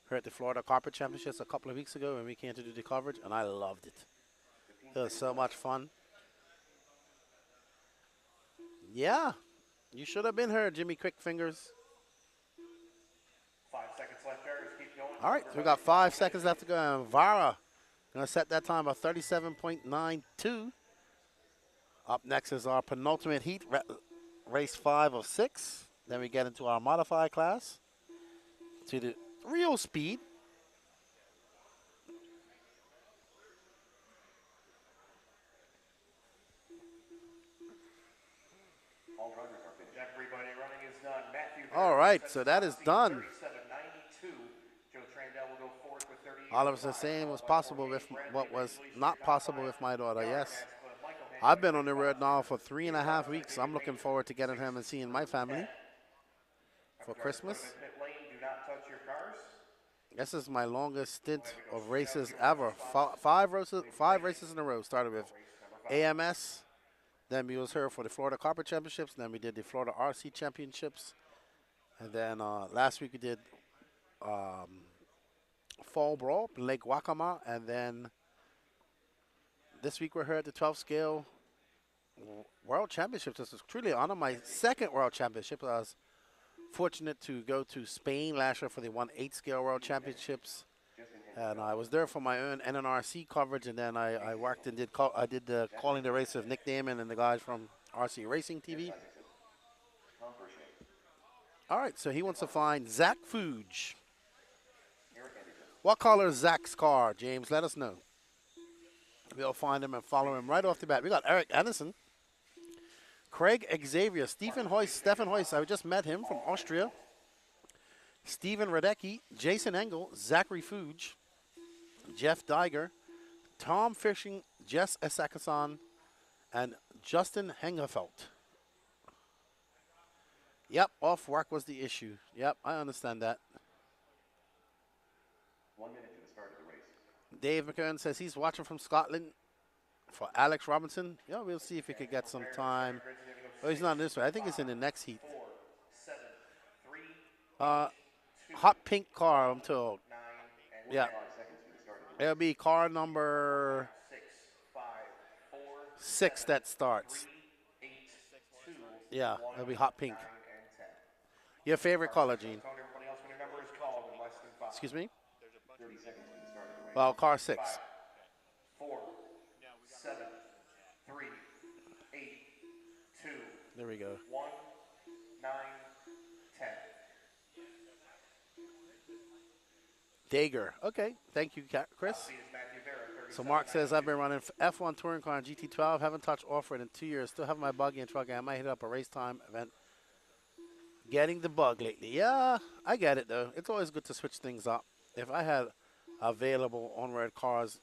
Speaker 2: here at the Florida Carpet Championships a couple of weeks ago when we came to do the coverage, and I loved it. It was so much fun. Yeah, you should have been here, Jimmy Quickfingers.
Speaker 1: 5 seconds left there. Just keep going.
Speaker 2: All right, so we got 5 seconds left to go, and Vara going to set that time by 37.92. Up next is our penultimate heat, race 5 of 6. Then we get into our modified class to the real speed.
Speaker 3: All runners are finished.
Speaker 1: Everybody running is done. Matthew.
Speaker 2: All right, so that is done.
Speaker 1: 37.92. Joe Trandell will go fourth with 38.
Speaker 2: All of us are saying was possible with what was not possible with my daughter, yes. I've been on the road now for 3.5 weeks. I'm looking forward to getting home and seeing my family for Christmas.
Speaker 1: Pit lane, do not touch your cars.
Speaker 2: This is my longest stint of races ever. Five races in a row. Started with AMS, then we was here for the Florida Carpet Championships, then we did the Florida RC Championships, and then last week we did Fall Brawl, Lake Wakama, and then this week we're here at the 12th scale World Championships. This is truly an honor. My second World Championship. I was fortunate to go to Spain last year for the 1/8 scale World Championships, and I was there for my own NNRC coverage, and then I worked and did the calling the race with Nick Damon and the guys from RC Racing TV. All right, so he wants to find Zach Fuge. What color is Zach's car, James? Let us know. We'll find him and follow him right off the bat. We got Eric Anderson, Craig Xavier, Stephen Hoyst, I just met him from Austria, Stephen Radecki, Jason Engel, Zachary Fuge, Jeff Diger, Tom Fishing, Jess Esakasan, and Justin Hengefelt. Yep, off work was the issue. Yep, I understand that.
Speaker 3: 1 minute to the start of the race.
Speaker 2: Dave McKern says he's watching from Scotland for Alex Robinson. Yeah, we'll see if he could get some time. Oh, he's not in this one. I think he's in the next heat.
Speaker 1: 4, 7, 3,
Speaker 2: Hot pink car, I'm told.
Speaker 1: 9, and
Speaker 2: Yeah.
Speaker 3: 5 seconds to the start of the race.
Speaker 2: It'll be car number
Speaker 1: 6, 5, 4,
Speaker 2: 6 that starts.
Speaker 1: 3, 8, 2,
Speaker 2: Yeah,
Speaker 1: 1,
Speaker 2: it'll be hot pink.
Speaker 1: 9, and 10.
Speaker 2: Your favorite color, Gene?
Speaker 1: Tell everybody else when your number is called in less than 5.
Speaker 2: Excuse me?
Speaker 3: 30 seconds to the start of the race.
Speaker 2: Well, car 6.
Speaker 1: 4, 7, 3, 8, 2,
Speaker 2: There we go.
Speaker 1: 1, 9, 10.
Speaker 2: Dager. Okay, thank you, Chris.
Speaker 1: See is Matthew Vera,
Speaker 2: So Mark says, I've been running F1 touring car and GT12. Haven't touched off-road in 2 years. Still have my buggy and truck. I might hit up a race time event. Getting the bug lately. Yeah, I get it, though. It's always good to switch things up. If I had available on-road cars,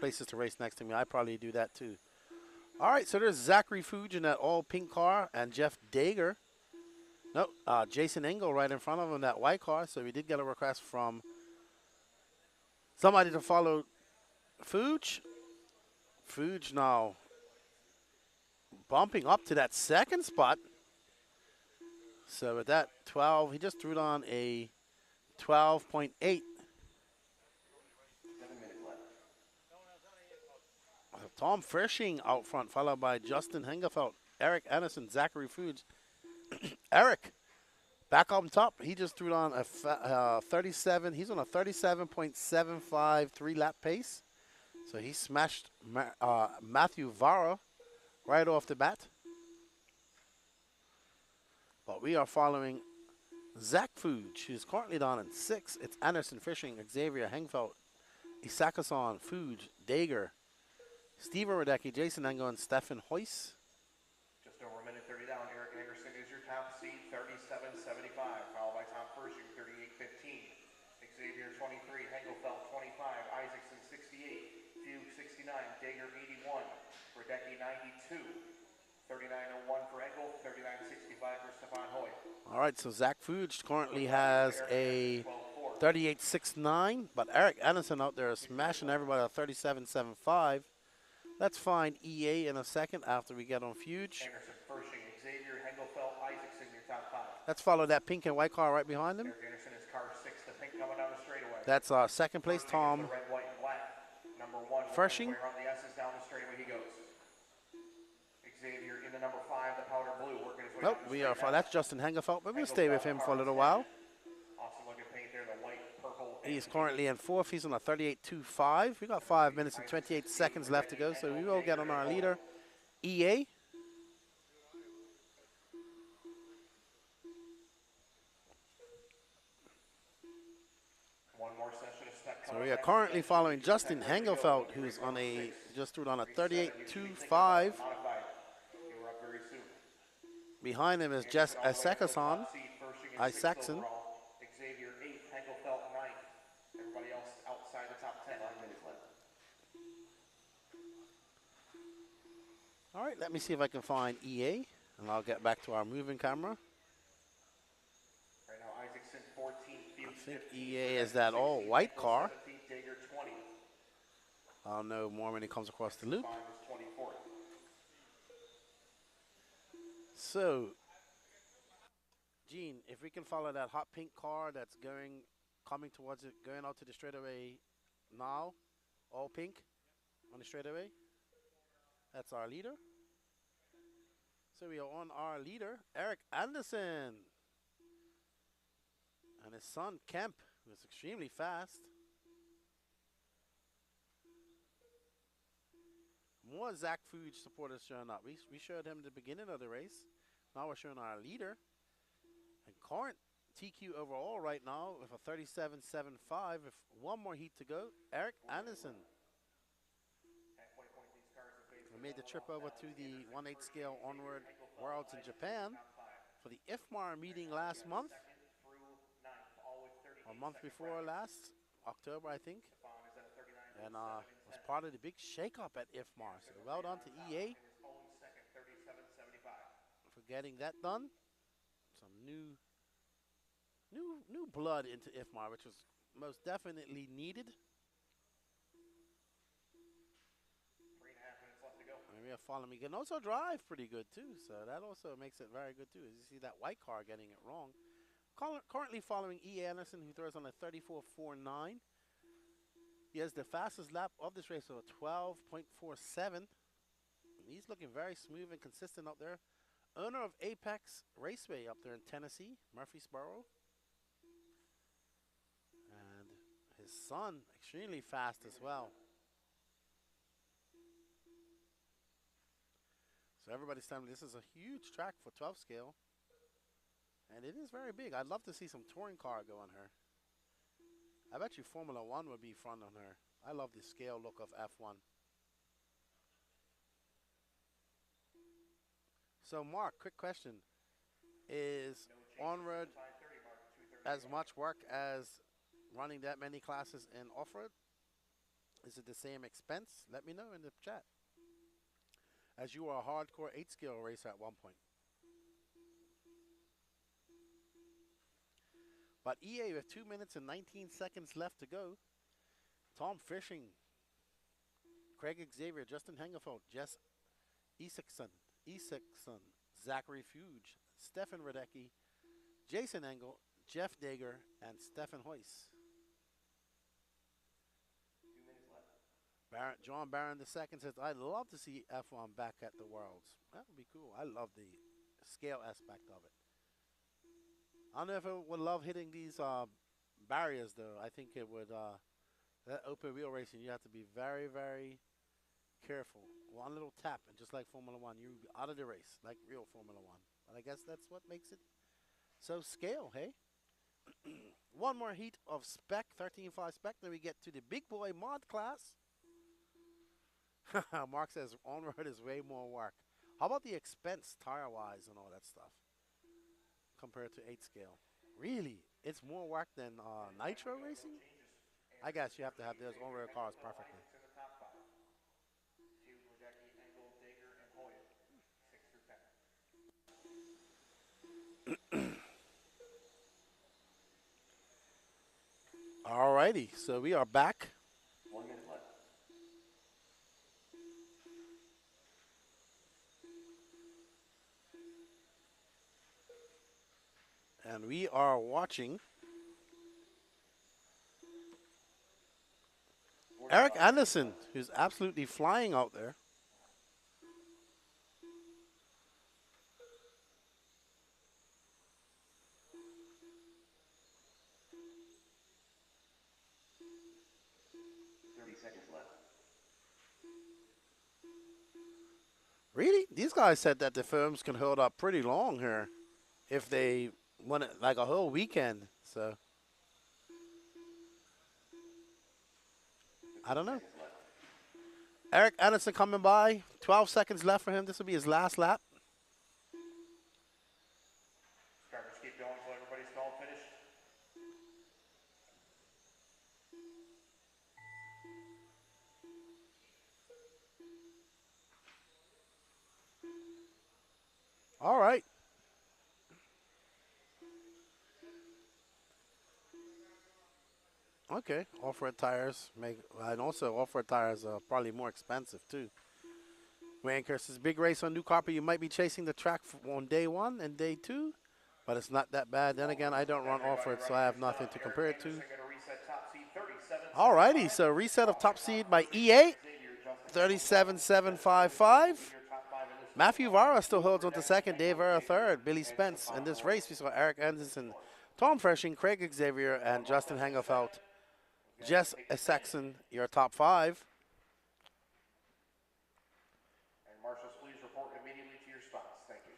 Speaker 2: places to race next to me, I'd probably do that, too. All right, so there's Zachary Fuge in that all-pink car and Jeff Dager. No, Jason Engel right in front of him, that white car. So we did get a request from somebody to follow Fuge. Fuge now bumping up to that second spot. So with that 12, he just threw it on a 12.8.
Speaker 3: 7 minutes left.
Speaker 2: Tom Frisching out front, followed by Justin Hengefeld, Eric Anderson, Zachary Fuge. Eric back on top. He just threw it on a 37. He's on a 37.75 3-lap pace. So he smashed Matthew Vara right off the bat. But we are following Zach Fuge, who's currently down in 6th. It's Anderson Fishing, Xavier Hengfeld, Isakason, Fuge, Dager, Steven Radecki, Jason Engel, and Stefan Hoyce.
Speaker 1: 23, Hengelfeld 25, Isaacson 68, Fugue 69, Dager 81, Radecki 92, 39.01 for Engel, 39.65 for Stefan Hoy.
Speaker 2: All right, so Zach Fuge currently has a 38.69, but Eric Anderson out there is smashing everybody at 37.75. Let's find EA in a second after we get on Fuge.
Speaker 1: Anderson, Pershing, Xavier, Hengelfeld, Isaacson, your top 5.
Speaker 2: Let's follow that pink and white car right behind him.
Speaker 1: Eric Anderson is car 6, the pink coming down the straightaway.
Speaker 2: That's second place,
Speaker 1: Pershing is
Speaker 2: Tom
Speaker 1: the red, white, and black. Number 1,
Speaker 2: Pershing.
Speaker 1: on the S's down the straightaway he goes. Xavier in the number 5, the powder blue, working his way
Speaker 2: Nope,
Speaker 1: down the
Speaker 2: we are.
Speaker 1: straight
Speaker 2: That's Justin Hengelfeld, but we'll stay with him for a little while.
Speaker 1: Awesome looking paint there, the white, purple.
Speaker 2: He's currently in 4th. He's on a 38.25. We got 5 minutes and 28 seconds left to go, so we will get on our leader, EA.
Speaker 1: One more session of spec.
Speaker 2: So we are currently following Justin Hengelfeld, who's on a just threw on a 38.25. Behind him is Jess Isaacson. Isaacson.
Speaker 1: Xavier 8, Hengelfeld 9. Everybody else outside the top 10. 9 minutes left.
Speaker 2: All right, let me see if I can find EA, and I'll get back to our moving camera.
Speaker 1: Right now, Isaacson 14,
Speaker 2: I think EA is that all-white car.
Speaker 1: 17, Dager 20.
Speaker 2: I'll know more when he comes across the loop.
Speaker 1: 5 is 24.
Speaker 2: So, Gene, if we can follow that hot pink car that's coming towards it, going out to the straightaway now, all pink on the straightaway. That's our leader. So we are on our leader, Eric Anderson. And his son, Kemp, who is extremely fast. More Zach Fuge supporters showing up. We showed him the beginning of the race. Now we're showing our leader. And current TQ overall right now with a 37.75. With one more heat to go, Eric Anderson. We made the trip over to the 1/8 scale onward Worlds in Japan for the Ifmar meeting last month. A month before last, October, I think. And was part of the big shakeup at Ifmar. So well done to EA for getting that done. Some new blood into Ifmar, which was most definitely needed.
Speaker 1: 3.5 minutes left to go.
Speaker 2: And we are following. We can also drive pretty good too, so that also makes it very good too. As you see that white car getting it wrong. Currently following E. Anderson, who throws on a 34.49. He has the fastest lap of this race, so a 12.47. He's looking very smooth and consistent up there. Owner of Apex Raceway up there in Tennessee, Murfreesboro. And his son, extremely fast as well. So everybody's telling me this is a huge track for 12 scale. And it is very big. I'd love to see some touring car go on her. I bet you Formula One would be fun on her. I love the scale look of F1. So Mark, quick question. Is on-road as much work as running that many classes in off-road? Is it the same expense? Let me know in the chat. As you were a hardcore 8-scale racer at one point. But EA with 2 minutes and 19 seconds left to go. Tom Fishing, Craig Xavier, Justin Hengelfeld, Jess Isaacson, Zachary Fuge, Stefan Radecki, Jason Engel, Jeff Dager, and Stefan Hoyce.
Speaker 1: 2 minutes left.
Speaker 2: John Barron II says, I'd love to see F1 back at the Worlds. That would be cool. I love the scale aspect of it. I don't know if I would love hitting these barriers, though. I think it would, that open wheel racing, you have to be very, very careful. One little tap, and just like Formula One, you're out of the race, like real Formula One. But I guess that's what makes it so scale, hey? One more heat of spec, 13.5 spec, then we get to the big boy mod class. Mark says on-road is way more work. How about the expense tire-wise and all that stuff compared to 8 scale? Really? It's more work than nitro racing? I guess you have to have those all rail cars perfectly.
Speaker 1: In the top 5. Hugh, Radecki, Engel, Dager, and Hoya. 6 through 10.
Speaker 2: Alrighty, so we are back.
Speaker 3: 1 minute left.
Speaker 2: And we are watching Eric Anderson, who's absolutely flying out there.
Speaker 3: Seconds left.
Speaker 2: Really? These guys said that the firms can hold up pretty long here if they won it like a whole weekend. So I don't know. Eric Anderson coming by. 12 seconds left for him. This will be his last lap.
Speaker 1: Drivers keep going until everybody's stalled finished.
Speaker 2: All right. Okay, off-road tires make, and also off-road tires are probably more expensive too. Wayne Kirsten's big race on new carpet. You might be chasing the track on day 1 and day 2, but it's not that bad. Then again, I don't run off-road, so I have nothing to compare it to. Alrighty, so reset of top seed by E8, 37.755. Matthew Vara still holds on to second, Dave Vara third, Billy Spence. In this race, we saw Eric Anderson, Tom Freshing, Craig Xavier, and Justin Hengefeld. Jess Saxon, your top 5.
Speaker 1: And marshals, please report immediately to your spots. Thank you.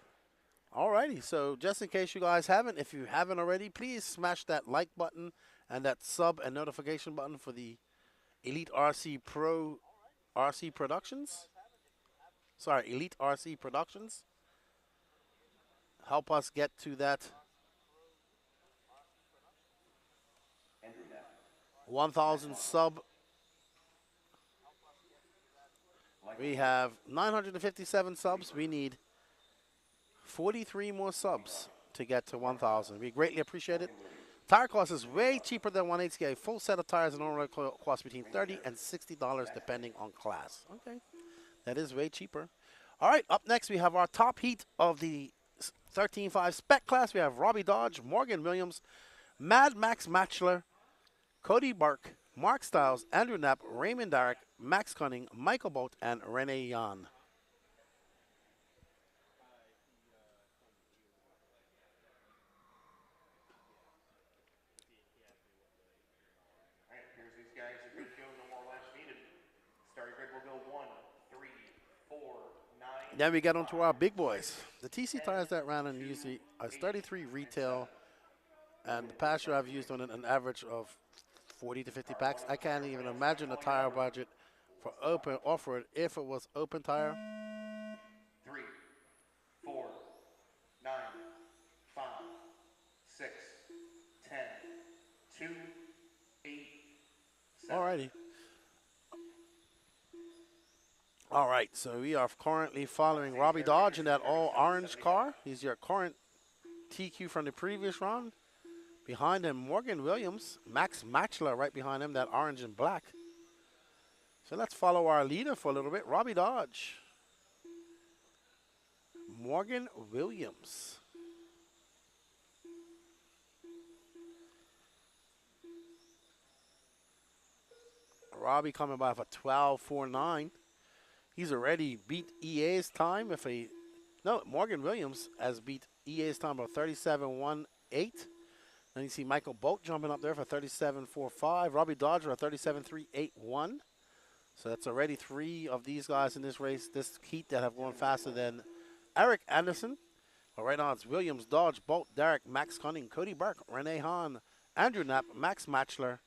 Speaker 2: Alrighty, so just in case you guys haven't, if you haven't already, please smash that like button and that sub and notification button for the Elite RC Pro RC Productions. Sorry, Elite RC Productions. Help us get to that 1,000 sub. We have 957 subs. We need 43 more subs to get to 1,000. We greatly appreciate it. Tire cost is way cheaper than 1/8. Get a full set of tires and normal cost between $30 and $60 depending on class. Okay, that is way cheaper. All right, up next we have our top heat of the 13.5 spec class. We have Robbie Dodge, Morgan Williams, Mad Max Matchler, Cody Burke, Mark Stiles, Andrew Knapp, Raymond Darrick, Max Cunning, Michael Boat, and Rene Jan.
Speaker 1: All right, here's these guys. Are good to go. No more laps needed. Starting grid will go 1, 3, 4, 9.
Speaker 2: Then we get onto our big boys. The TC tires that ran on usually are 33 retail, and the past year I've used on an average of 40 to 50 packs. I can't even imagine a tire budget for open off-road if it was open tire.
Speaker 1: 3, 4, 9, 5, 6, 10, 2, 8, 7.
Speaker 2: Alrighty. All right, so we are currently following Robbie Dodge in that all orange car. He's your current TQ from the previous round. Behind him, Morgan Williams, Max Matchler right behind him, that orange and black. So let's follow our leader for a little bit, Robbie Dodge. Morgan Williams. Robbie coming by for 12.49. He's already beat EA's time. Morgan Williams has beat EA's time by 37.18. Then you see Michael Boat jumping up there for 37.45. Robbie Dodge for 37.381. So that's already 3 of these guys in this race, this heat, that have gone faster than Eric Anderson. But right now it's Williams, Dodge, Boat, Derrick, Max Cunning, Cody Burke, Rene Hahn, Andrew Knapp, Max Matchler.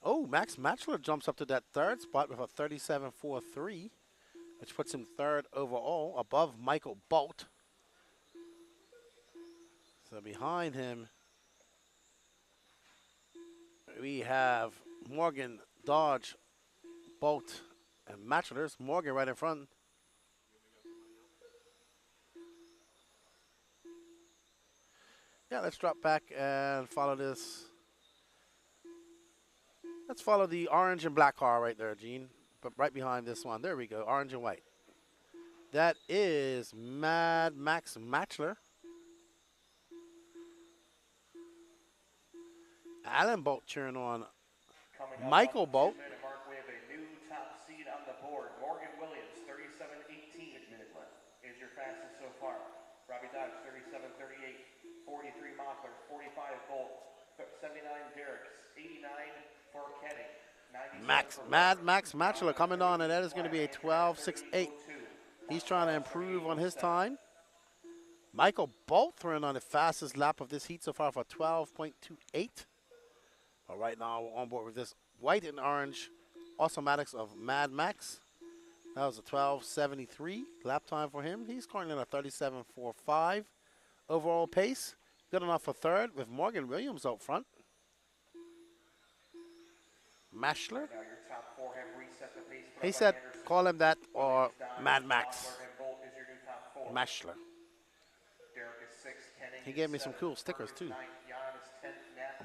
Speaker 2: Oh, Max Matchler jumps up to that 3rd spot with a 37.43, which puts him 3rd overall, above Michael Boat. So behind him, we have Morgan, Dodge, Bolt, and Matchlers. Morgan right in front. Yeah, let's drop back and follow this. Let's follow the orange and black car right there, Gene. But right behind this one. There we go. Orange and white. That is Mad Max Matchler. Alan Bolt cheering on Michael Bolt.
Speaker 1: Mark, we have a new top seed on the board. Morgan Williams, 37.18
Speaker 3: Minute left.
Speaker 1: is your fastest so far. Robbie Dodge, 37.38. 43 Mockler, 45 Bolt, 79 Derricks, 89 for Kenny.
Speaker 2: Mad Max Matchler coming on, and that is going to be a 12.68. He's trying to improve on his time. Michael Bolt throwing on the fastest lap of this heat so far for 12.28. But right now we're on board with this white and orange automatics of Mad Max. That was a 12.73 lap time for him. He's currently in a 37.45 overall pace. Good enough for third with Morgan Williams out front. Mashler. He said call him that or Mad Max. Mashler. He gave me some cool stickers too.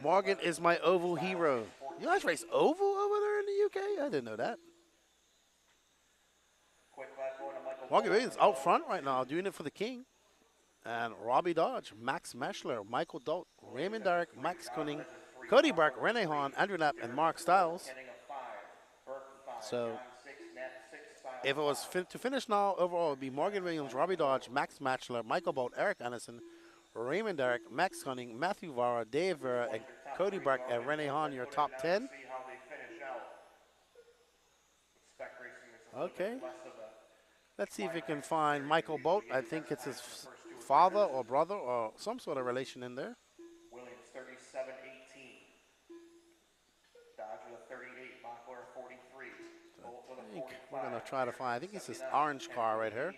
Speaker 2: Morgan is my oval hero. You guys race oval over there in the UK? I didn't know that. Morgan Williams out front right now doing it for the king. And Robbie Dodge, Max Mashler, Michael Dolt, Raymond Derrick, Max Cunning, Cody Burke, Rene Hahn, Andrew Knapp, and Mark Stiles. So if it was to finish now, overall it would be Morgan Williams, Robbie Dodge, Max Mashler, Michael Bolt, Eric Anderson, Raymond Derrick, Max Cunning, Matthew Vara, Dave Vera, and Cody Burke, and Rene Hahn, your top 10. Okay. Let's see if we can find Michael Bolt. I think it's his father or brother or some sort of relation in there.
Speaker 1: Williams 37.18. Dodge with a 38. Mockler 43. Bolt with a 45.
Speaker 2: We're going to try to find, I think it's this orange car right here.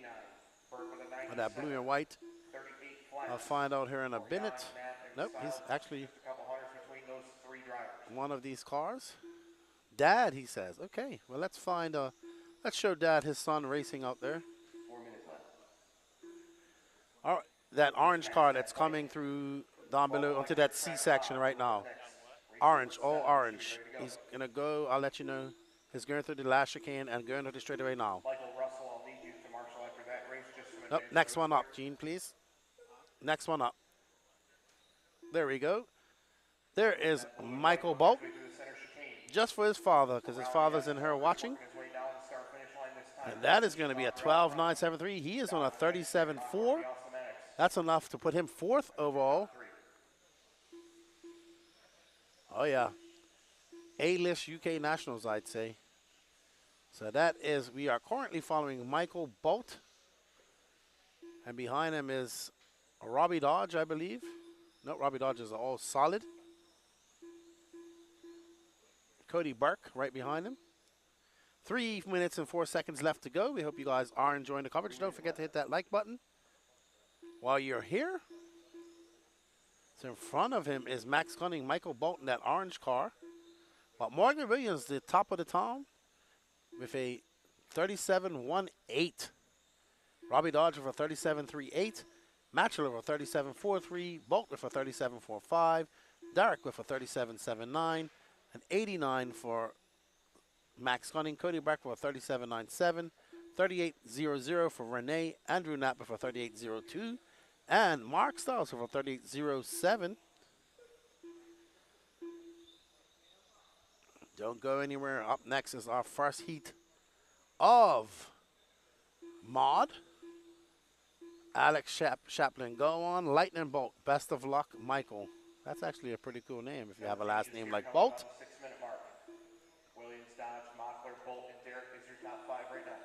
Speaker 2: With that blue and white. I'll find out here in a minute. Nope, he's actually one of these cars. Dad, he says. Okay, well, let's find let's show Dad his son racing out there.
Speaker 3: 4 minutes left.
Speaker 2: All right, that orange car that's coming through down below onto that C section right now. Orange, all orange. He's going to go, I'll let you know. He's going through the last chicane and going to the straightaway now.
Speaker 1: Michael Russell, I'll need you to marshal after that race just so
Speaker 2: Nope, next one up, Gene, please. Next one up. There we go. There is Michael Bolt. Just for his father, because his father's in here watching. And that is going to be a 12.973. He is on a 37.4. That's enough to put him fourth overall. Oh, yeah. A-list UK Nationals, I'd say. So that is, we are currently following Michael Bolt. And behind him is Robbie Dodge, I believe. No, Robbie Dodge is all solid. Cody Burke right behind him. 3 minutes and 4 seconds left to go. We hope you guys are enjoying the coverage. Don't forget to hit that like button while you're here. So in front of him is Max Cunning, Michael Bolt in that orange car. But Morgan Williams, the top of the town, with a 37.18. Robbie Dodge with a 37.38. Matchler with a 37.43. Bolt with a 37.45. Derrick with a 37.79. An 89 for Max Cunning. Cody Burke with a 37.97. 38.00 for Renee. Andrew Knapp with a 38.02. And Mark Stiles with a 38.07. Don't go anywhere. Up next is our first heat of Mod. Alex Chaplin. Go on. Lightning Bolt. Best of luck, Michael. That's actually a pretty cool name if you have a last name like Bolt.
Speaker 1: 6-minute mark. Williams, Dodge, Mockler, Bolt, and Derrick is your top 5 right now.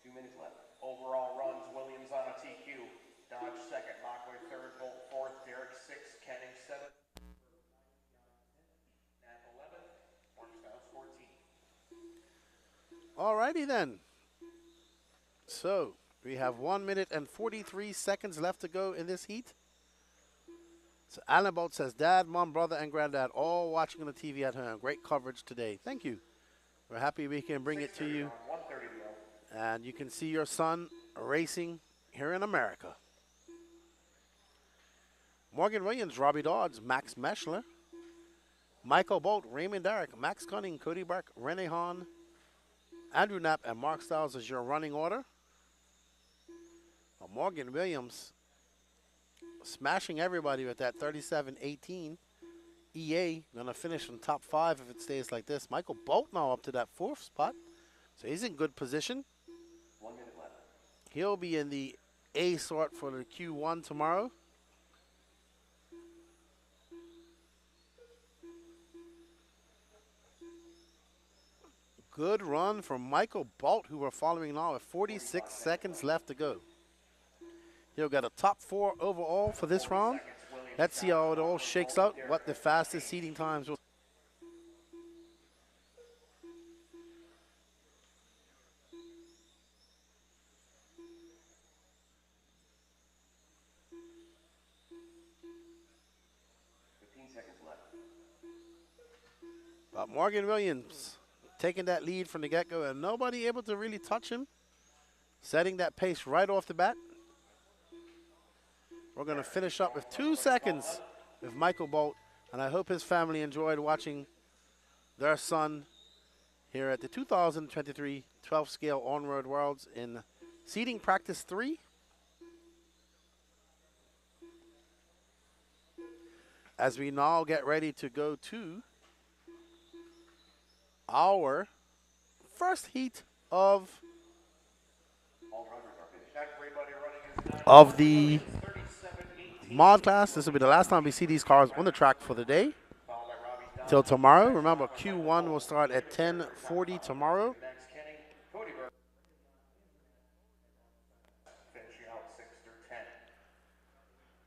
Speaker 3: 2 minutes left.
Speaker 1: Overall runs, Williams on a TQ. Dodge second, Mockler third, Bolt fourth, Derrick sixth, Kenning seventh. At 11th, Mark Stiles 14.
Speaker 2: Alrighty then. So we have 1 minute and 43 seconds left to go in this heat. So Alan Bolt says, Dad, Mom, brother, and Granddad all watching on the TV at home. Great coverage today. Thank you. We're happy we can bring it to you.
Speaker 1: 130 to go.
Speaker 2: And you can see your son racing here in America. Morgan Williams, Robbie Dodds, Max Meschler, Michael Bolt, Raymond Derrick, Max Cunning, Cody Burke, Rene Hahn, Andrew Knapp, and Mark Stiles is your running order. Well, Morgan Williams smashing everybody with that 37-18. EA going to finish in top 5 if it stays like this. Michael Bolt now up to that 4th spot. So he's in good position.
Speaker 3: 1 minute left.
Speaker 2: He'll be in the A sort for the Q1 tomorrow. Good run from Michael Bolt, who we're following now with 46 seconds left to go. He'll get a top 4 overall for this round. Let's see how it all shakes out, what the fastest seeding times will. But Morgan Williams taking that lead from the get-go and nobody able to really touch him. Setting that pace right off the bat. We're going to finish up with 2 seconds with Michael Bolt. And I hope his family enjoyed watching their son here at the 2023 12th Scale On-Road Worlds in seeding practice 3. As we now get ready to go to our first heat of the mod class. This will be the last time we see these cars on the track for the day. Till tomorrow. Remember, Q1 will start at 10:40 tomorrow.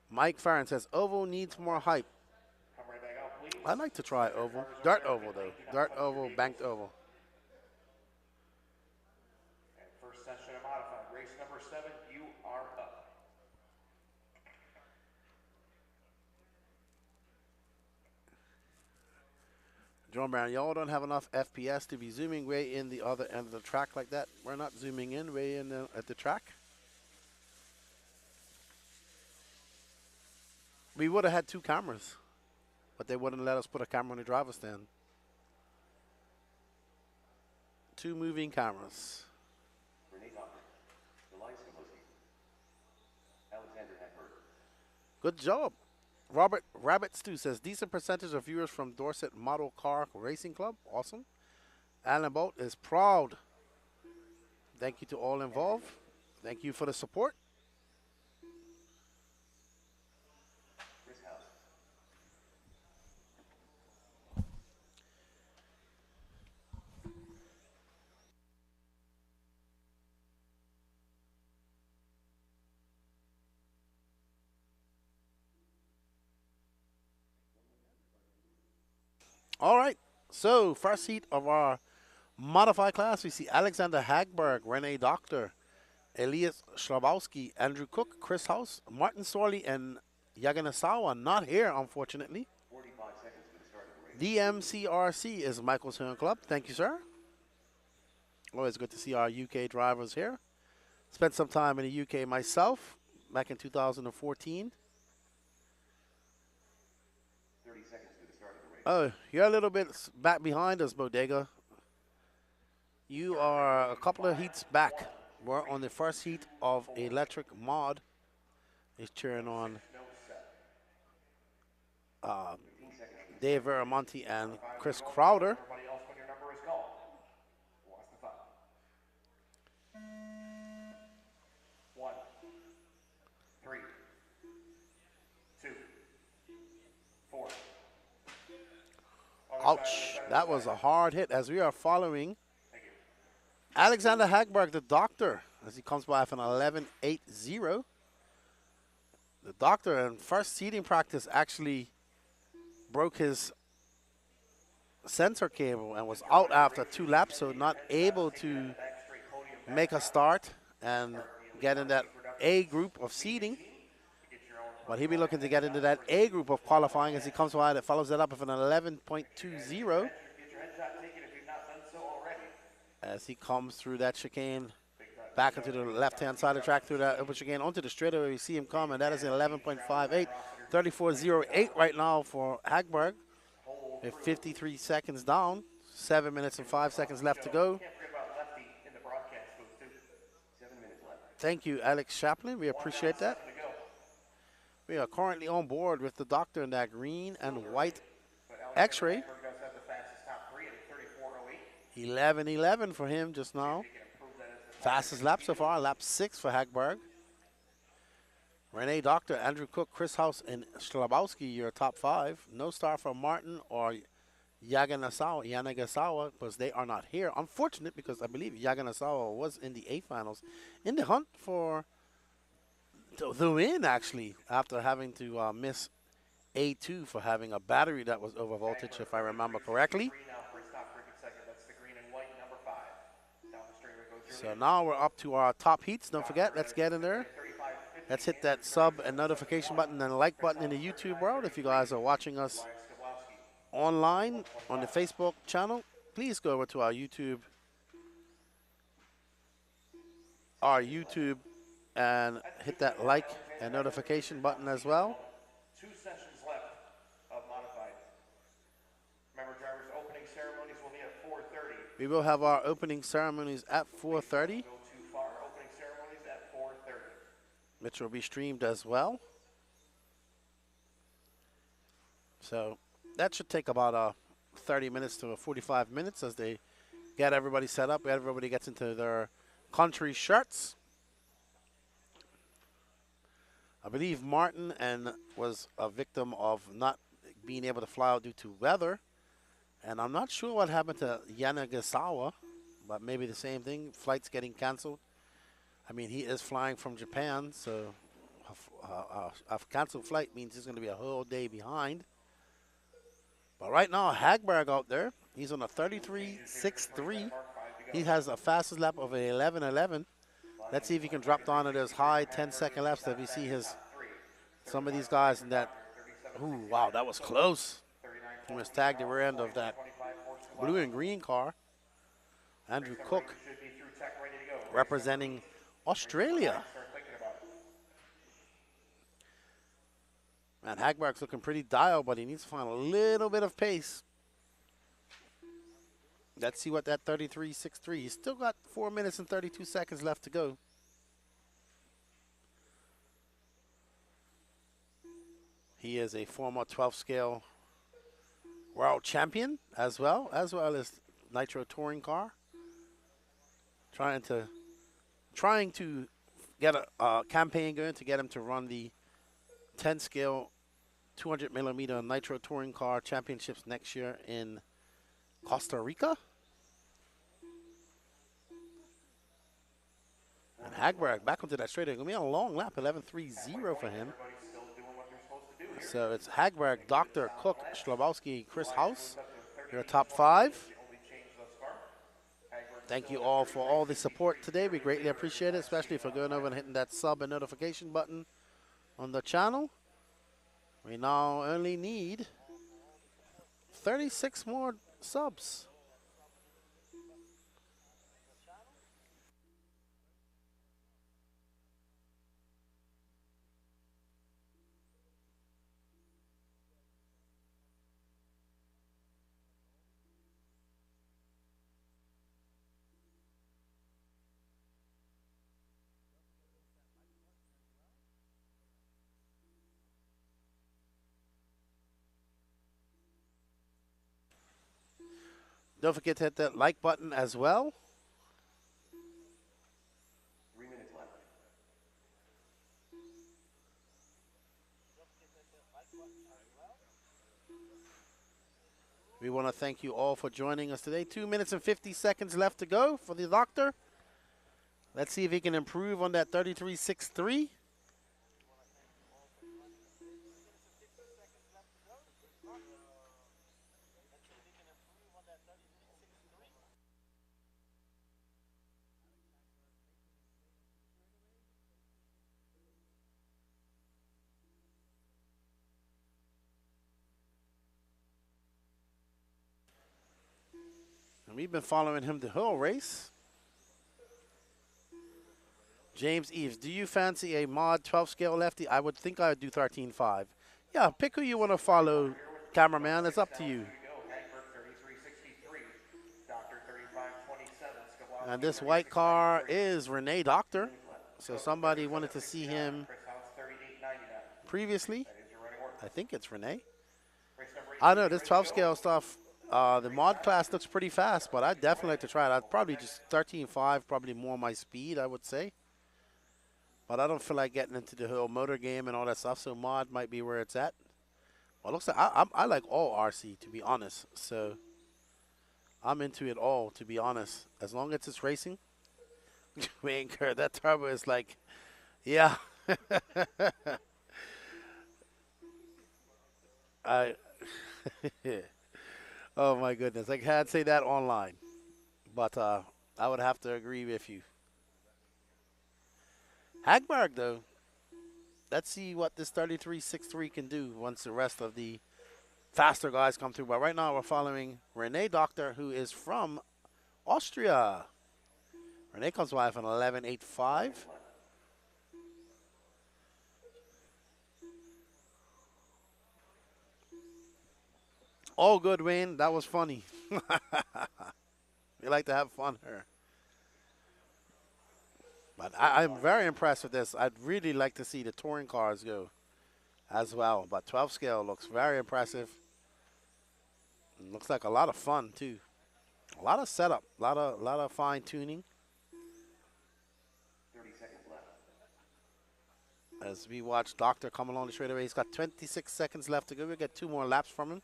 Speaker 2: Mike Farron says, Oval needs more hype. I'd like to try oval. Dirt oval, though. Dirt oval, banked oval.
Speaker 1: And first session of modified. Race number 7, you are up.
Speaker 2: John Brown, y'all don't have enough FPS to be zooming way in the other end of the track like that. We're not zooming in way in at the track. We would have had 2 cameras, but they wouldn't let us put a camera on the driver's stand. 2 moving cameras. Good job. Robert Rabbit Stew says, decent percentage of viewers from Dorset Model Car Racing Club. Awesome. Alan Bolt is proud. Thank you to all involved. Thank you for the support. All right, so first heat of our modified class, we see Alexander Hagberg, Rene Doctor, Elias Schlabowski, Andrew Cook, Chris House, Martin Sorley, and Yaganasawa not here, unfortunately.
Speaker 3: 45 seconds to the start of the race.
Speaker 2: DMCRC is Michael's Home Club. Thank you, sir. Always good to see our UK drivers here. Spent some time in the UK myself back in 2014.
Speaker 3: 30 seconds to the start of the race.
Speaker 2: Oh, you're a little bit back behind us, Bodega. You are a couple of heats back. We're on the first heat of Electric Mod. He's cheering on Dave Veramonte and Chris Crowder.
Speaker 1: Everybody else when your number is called. Watch the 5. 1, 3, 2, 4.
Speaker 2: Ouch, that was a hard hit as we are following
Speaker 1: Thank you.
Speaker 2: Alexander Hagberg, the doctor, as he comes by with an 11.80. The doctor in first seating practice actually broke his sensor cable and was out after 2 laps, so not able to make a start and get in that A group of seating. But he'll be looking to get into that A group of qualifying as he comes wide. It follows that up with an 11.20
Speaker 1: Get your headshot taken if you've not done so already.
Speaker 2: as he comes through that chicane
Speaker 1: Big time.
Speaker 2: back into the left-hand side of the track through that open chicane onto the straightaway. We see him come, and that is an 11.58, 34.08 right now for Hagberg. At 53 seconds down, 7 minutes and 5 seconds left to go.
Speaker 1: Can't forget about Lefty in the broadcast booth, too.
Speaker 3: 7 minutes left.
Speaker 2: Thank you, Alex Chaplin. We appreciate that.
Speaker 1: 7 to go.
Speaker 2: We are currently on board with the doctor in that green and white
Speaker 1: But Alex
Speaker 2: X-ray.
Speaker 1: Hagberg does have the fastest top 3 at a 34.08.
Speaker 2: 11:11 for him just now.
Speaker 1: He can improve that as the
Speaker 2: Fastest lap so far, lap 6 for Hagberg. Renee Doctor, Andrew Cook, Chris House, and Schlabowski, your top 5. No star for Martin or Yanagasawa, because they are not here. Unfortunate, because I believe Yanagasawa was in the A finals in the hunt for the win, actually, after having to miss A2 for having a battery that was over voltage, if I remember correctly.
Speaker 1: 3 now for his top freaking second. That's the green and white, number 5. Down the straightaway goes
Speaker 2: So now we're up to our top heats. Don't forget, let's get in there. Let's hit that sub and notification button and like button in the YouTube world. If you guys are watching us online on the Facebook channel, please go over to our YouTube and hit that like and notification button as well.
Speaker 1: 2 sessions left of modified. Remember, drivers' opening ceremonies will be at 4:30.
Speaker 2: We will have our opening ceremonies at 4:30,
Speaker 1: Go too far. Opening ceremonies at 4:30.
Speaker 2: which will be streamed as well. So that should take about 30 minutes to 45 minutes as they get everybody set up. Everybody gets into their country shirts. I believe Martin was a victim of not being able to fly out due to weather. And I'm not sure what happened to Yanagasawa, but maybe the same thing, flights getting canceled. I mean, he is flying from Japan, so a canceled flight means he's going to be a whole day behind. But right now, Hagberg out there, he's on a 33.63. He has a fastest lap of an 11.11. Let's see if he can drop down to those high 10-second laps that we see some of these guys in that. Ooh, wow, that was close. He was tagged the rear end of that blue and green car. Andrew Cook representing Australia. Man, Hagberg's looking pretty dialed, but he needs to find a little bit of pace. Let's see what that 33.63. He's still got 4 minutes and 32 seconds left to go. He is a former 12 scale world champion as well as Nitro touring car. Trying to get a campaign going to get him to run the 10 scale 200 millimeter Nitro touring car championships next year in Costa Rica. And Hagberg back onto that straight. It's going to be a long lap, 11.30 for him. So it's Hagberg, Dr. Cook, Schlabowski, Chris House, your top 5. Thank you all for all the support today. We greatly appreciate it, especially for going over and hitting that sub and notification button on the channel. We now only need 36 more subs. Don't forget to hit that like button as well.
Speaker 3: 3 minutes left.
Speaker 2: We want to thank you all for joining us today. 2 minutes and 50 seconds left to go for the doctor. Let's see if he can improve on that 33.63. And we've been following him the whole race. James Eves, do you fancy a mod 12 scale lefty? I would think I would do 13.5. Yeah, pick who you want to follow, cameraman. It's up to you. And this white car is Renee Doctor. So somebody wanted to see him previously. I think it's Renee. I know this 12 scale stuff, the mod class looks pretty fast, but I'd definitely like to try it. I'd probably just 13.5, probably more my speed, I would say. But I don't feel like getting into the whole motor game and all that stuff, so mod might be where it's at. Well, it looks like I like all RC, to be honest. So I'm into it all, to be honest. As long as it's racing. We ain't care. That turbo is like, yeah. Oh my goodness. I can't say that online. But I would have to agree with you. Hagberg, though. Let's see what this 33.63 can do once the rest of the faster guys come through. But right now we're following Renee Doctor, who is from Austria. Renee comes by with an 11.85. All good, Wayne. That was funny. We like to have fun here. But I'm very impressed with this. I'd really like to see the touring cars go as well. But 12 scale looks very impressive. And looks like a lot of fun, too. A lot of setup, a lot of fine tuning.
Speaker 3: 30 seconds left.
Speaker 2: As we watch Doctor come along the straightaway, he's got 26 seconds left to go. We'll get 2 more laps from him.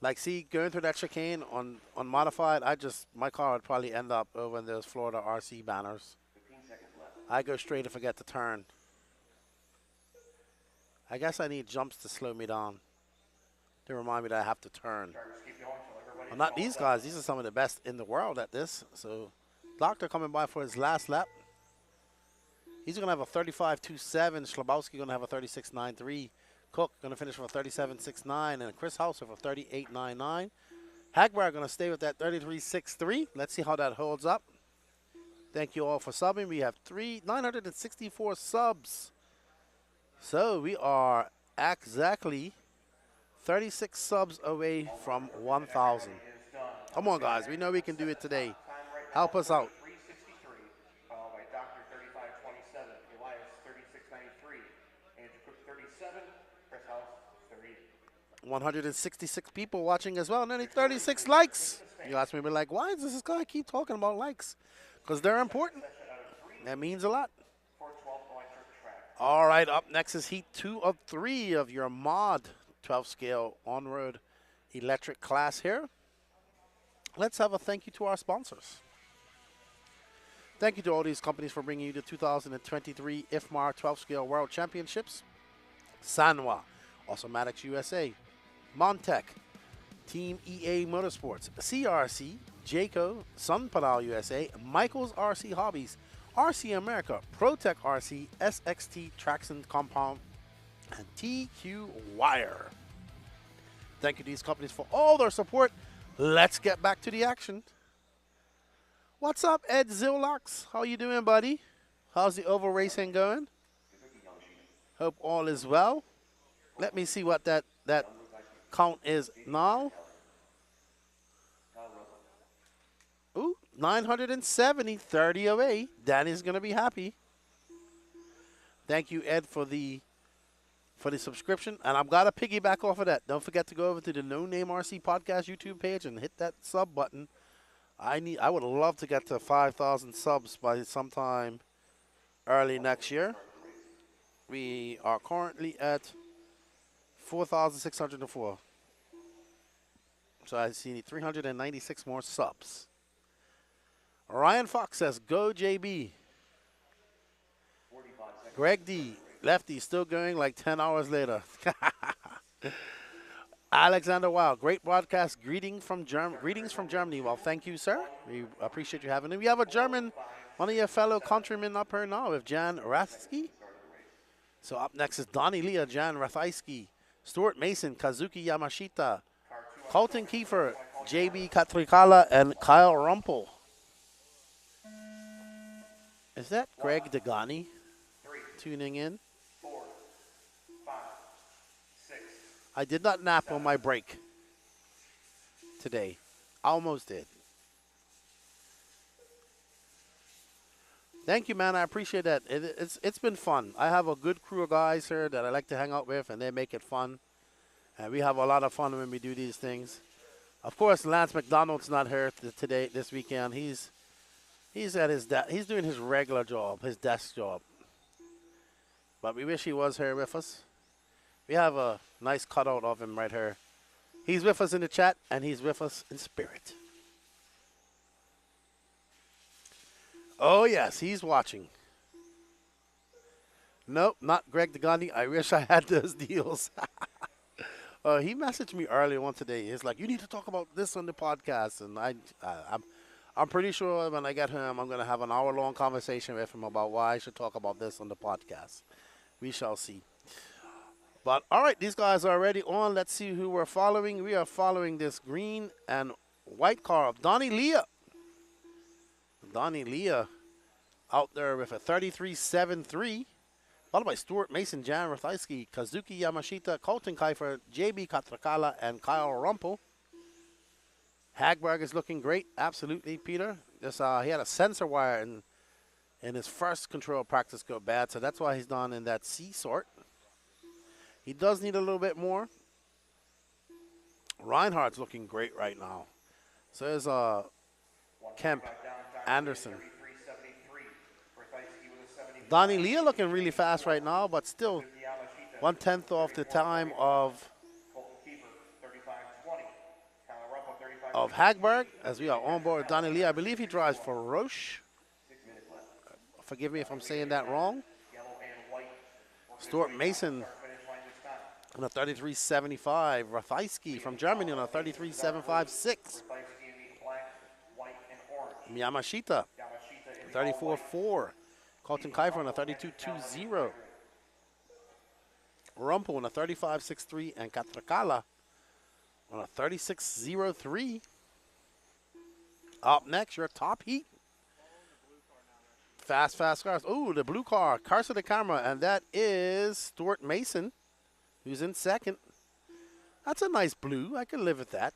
Speaker 2: Like, see, going through that chicane on modified, my car would probably end up over in those Florida RC banners.
Speaker 3: 15 seconds left.
Speaker 2: I go straight and forget to turn. I guess I need jumps to slow me down. To remind me that I have to turn. Well, not these guys. These are some of the best in the world at this. So, Doctor coming by for his last lap. He's going to have a 35.27. Schlabowski going to have a 36.93. Cook going to finish with a 37.69. And Chris House with a 38.99. Hagberg going to stay with that 33.63. Let's see how that holds up. Thank you all for subbing. We have 964 subs. So we are exactly 36 subs away from 1,000. Come on, guys. We know we can do it today. Help us out.
Speaker 1: followed by Dr. 35.27, Elias 36.93, Andrew Cook 37, Chris House 38.
Speaker 2: 166 people watching as well, and only 36 likes. You ask me, like, why does this guy keep talking about likes? Because they're important. That means a lot. All right, up next is Heat 2 of 3 of your mod 12 scale on-road electric class here. Let's have a thank you to our sponsors. Thank you to all these companies for bringing you the 2023 Ifmar 12 scale World Championships. Sanwa, Automatics USA, Montec, Team EA Motorsports, CRC, Jayco, Sunpadal USA, Michael's RC Hobbies, RC America, ProTech RC, SXT Traction Compound, and TQ Wire. Thank you to these companies for all their support. Let's get back to the action. What's up, Ed Zillox? How you doing, buddy? How's the oval racing going? Hope all is well. Let me see what that count is now. Ooh, 970, 30 away. Danny's going to be happy. Thank you, Ed, for the subscription. And I've got to piggyback off of that. Don't forget to go over to the No Name RC Podcast YouTube page and hit that sub button. I would love to get to 5,000 subs by sometime early next year. We are currently at 4,604. So I see 396 more subs. Ryan Fox says, go JB. Greg D, lefty, still going like 10 hours later. Alexander Wow, great broadcast. Greetings from Germany. Well, thank you, sir. We appreciate you having him. We have a German, one of your fellow countrymen up here now with Jan Rathsky. So up next is Donnie Leah, Jan Rathsky, Stuart Mason, Kazuki Yamashita, Colton Kiefer, JB Katrikala and Kyle Rumpel. Is that Greg Degani
Speaker 1: 3,
Speaker 2: tuning in?
Speaker 1: 4, 5, 6.
Speaker 2: I did not nap on my break today. Almost did. Thank you, man. I appreciate that. It's been fun. I have a good crew of guys here that I like to hang out with, and they make it fun. And we have a lot of fun when we do these things. Of course, Lance McDonald's not here this weekend. He's at he's doing his regular job, his desk job. But we wish he was here with us. We have a nice cutout of him right here. He's with us in the chat, and he's with us in spirit. Oh, yes, he's watching. Nope, not Greg Degani. I wish I had those deals. He messaged me earlier on today. He's like, you need to talk about this on the podcast. And I'm pretty sure when I get him, I'm going to have an hour-long conversation with him about why I should talk about this on the podcast. We shall see. But, all right, these guys are already on. Let's see who we're following. We are following this green and white car of Donnie Leah. Donnie Leah out there with a 33.73. Followed by Stuart Mason, Jan Rathaiski, Kazuki Yamashita, Colton Kiefer, JB Katrakala, and Kyle Rumpel. Hagberg is looking great. Absolutely, Peter. Just, he had a sensor wire in his first control practice go bad, so that's why he's done in that C sort. He does need a little bit more. Reinhardt's looking great right now. So is Kemp Anderson. Donnie Leah looking really fast right now, but still 1/10 off the time of Hagberg, as we are on board Donnie Leah. I believe he drives for Roche. Forgive me if I'm saying that wrong. Stuart Mason on a 33.75. Rathaiski from Germany on a 33.756. Yamashita, 34.4. Colton Kiefer on a 32.20. Rumpel on a 35.63. And Katrakala on a 36.03. Up next, your top heat. Fast cars. Oh, the blue car. Cars to the camera. And that is Stuart Mason, who's in second. That's a nice blue. I can live with that.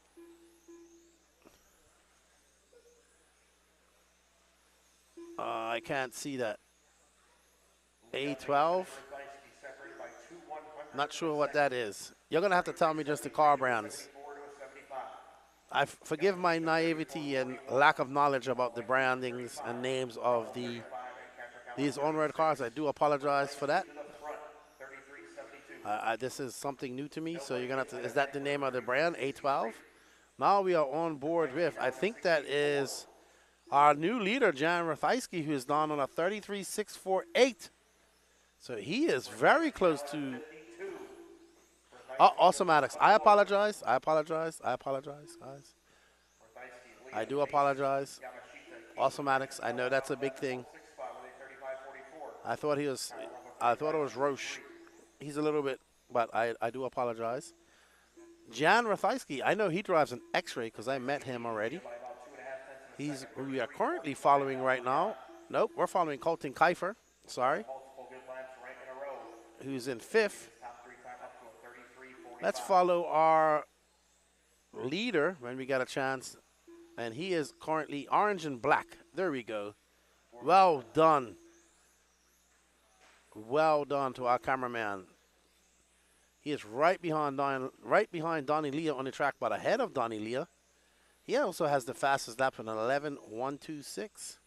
Speaker 2: I can't see that. A12. Not sure what that is. You're going to have to tell me just the car brands. I forgive my naivety and lack of knowledge about the brandings and names of these on-road cars. I do apologize for that. This is something new to me, so you're going to have to, is that the name of the brand, A12? Now we are on board with, I think that is our new leader, Jan Rathaiski, who is down on a 33.648. So he is very close to Awesomatics. I apologize, guys. I do apologize. Awesomatics, I know that's a big thing. I thought it was Roche. He's a little bit, but I do apologize. Jan Rathaiski, I know he drives an X-Ray because I met him already. We are currently following right now. Nope, we're following Colton Kiefer. Sorry. Who's in fifth. Let's follow our leader when we get a chance. And he is currently orange and black. There we go. Well done. Well done to our cameraman. He is right behind Donnie Leah on the track, but ahead of Donnie Leah. He also has the fastest lap in 11.126.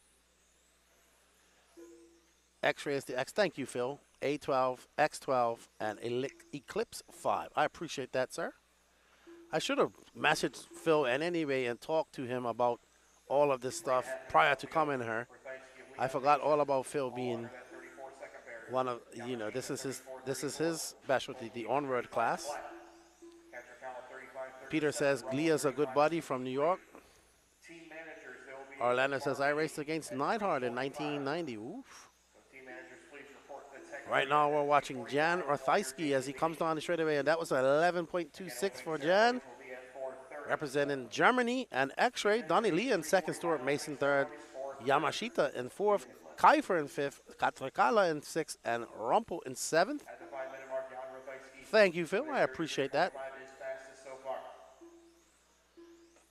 Speaker 2: X-Ray is the X. Thank you, Phil. A12, X12, and Eclipse 5. I appreciate that, sir. I should have messaged Phil anyway and talked to him about all of this stuff prior to coming here. I forgot all about Phil being one of, this is his specialty, the on-road class. Peter says Leah's a good buddy from New York. Orlando says I raced against Neidhart in 1990. Oof. Right now we're watching Jan Rathaiski as he comes down the straightaway, and that was 11.26 for Jan. Representing Germany and X-Ray, Donnie Lee in second, Stuart Mason third, Yamashita in fourth, Kiefer in fifth, Katrakala in sixth, and Rumpel in seventh.
Speaker 1: At the 5-minute mark, Jan Rothyski.
Speaker 2: Thank you, Phil. I appreciate that.
Speaker 1: 33.45 is fastest so far.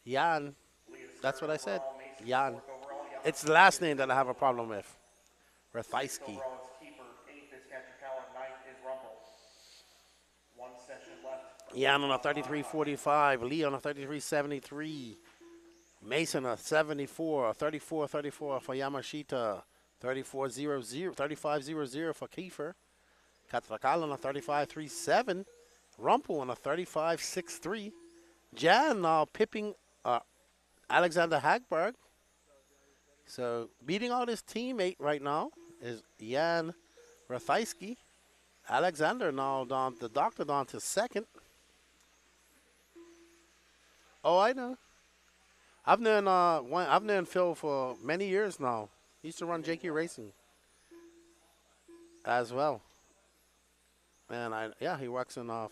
Speaker 2: Jan.
Speaker 1: Lee is
Speaker 2: That's
Speaker 1: third
Speaker 2: what I said.
Speaker 1: overall, Mason
Speaker 2: Jan.
Speaker 1: fourth overall, Yamashita
Speaker 2: It's the last name that I have a problem with.
Speaker 1: sixth
Speaker 2: Rothyski.
Speaker 1: overall is Keeper. 8th is Katrikala. 9th is Rumpel. 1 session left.
Speaker 2: Jan on a 33.45. Lee on a 33.73. Mason a 74. 34.34 for Yamashita. 35.00 for Kiefer. Katrakal on a 35.37. Rumpel on a 35.63. Jan now pipping Alexander Hagberg. So beating out his teammate right now is Jan Rothyski. Alexander now down, the doctor down to second. Oh, I know. I've known Phil for many years now. He used to run JQ Racing as well. And he works in on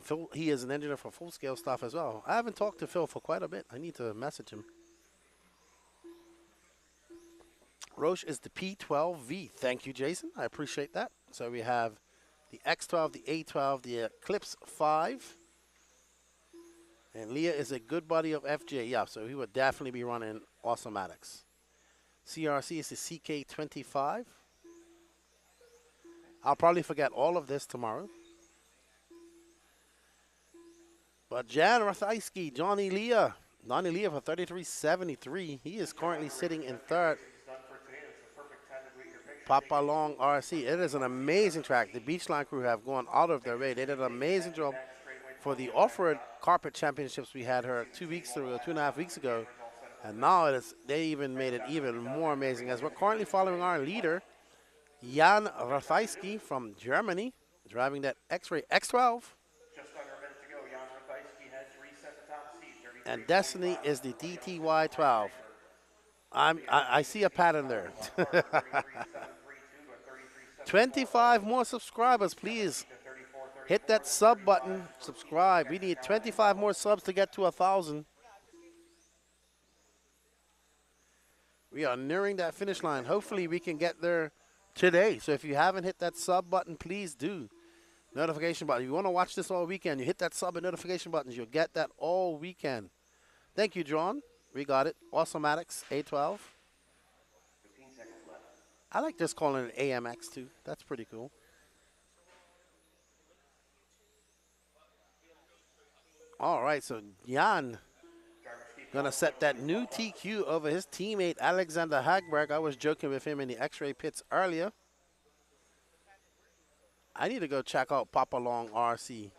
Speaker 2: Phil. He is an engineer for Full Scale stuff as well. I haven't talked to Phil for quite a bit. I need to message him. Roche is the P12V. Thank you, Jason. I appreciate that. So we have the X12, the A12, the Eclipse 5. And Leah is a good buddy of FJ. Yeah, so he would definitely be running Awesomatics. CRC is the CK25. I'll probably forget all of this tomorrow. But Jan Rothyski, Donnie Leah for 33.73. He is currently sitting in third. Papa Long RC. It is an amazing track. The Beachline crew have gone out of their way. They did an amazing job for the off-road carpet championships we had here 2.5 weeks ago. And now they even made it even more amazing as we're currently following our leader, Jan Rothyski from Germany, driving that X-Ray X12.
Speaker 1: Just under a minute to go. Jan Rothyski has reset the top seat.
Speaker 2: And Destiny is the DTY12. I see a pattern there. 25 more subscribers, please. Hit that sub button, subscribe. We need 25 more subs to get to 1,000. We are nearing that finish line. Hopefully we can get there today. So if you haven't hit that sub button, please do. Notification button. If you want to watch this all weekend, you hit that sub and notification buttons. You'll get that all weekend. Thank you, John. We got it. Awesomatics A12.
Speaker 3: 15 seconds left.
Speaker 2: I like just calling it AMX too. That's pretty cool. All right, so Jan gonna set that new TQ over his teammate Alexander Hagberg. I was joking with him in the X-ray pits earlier. I need to go check out Papa Long RC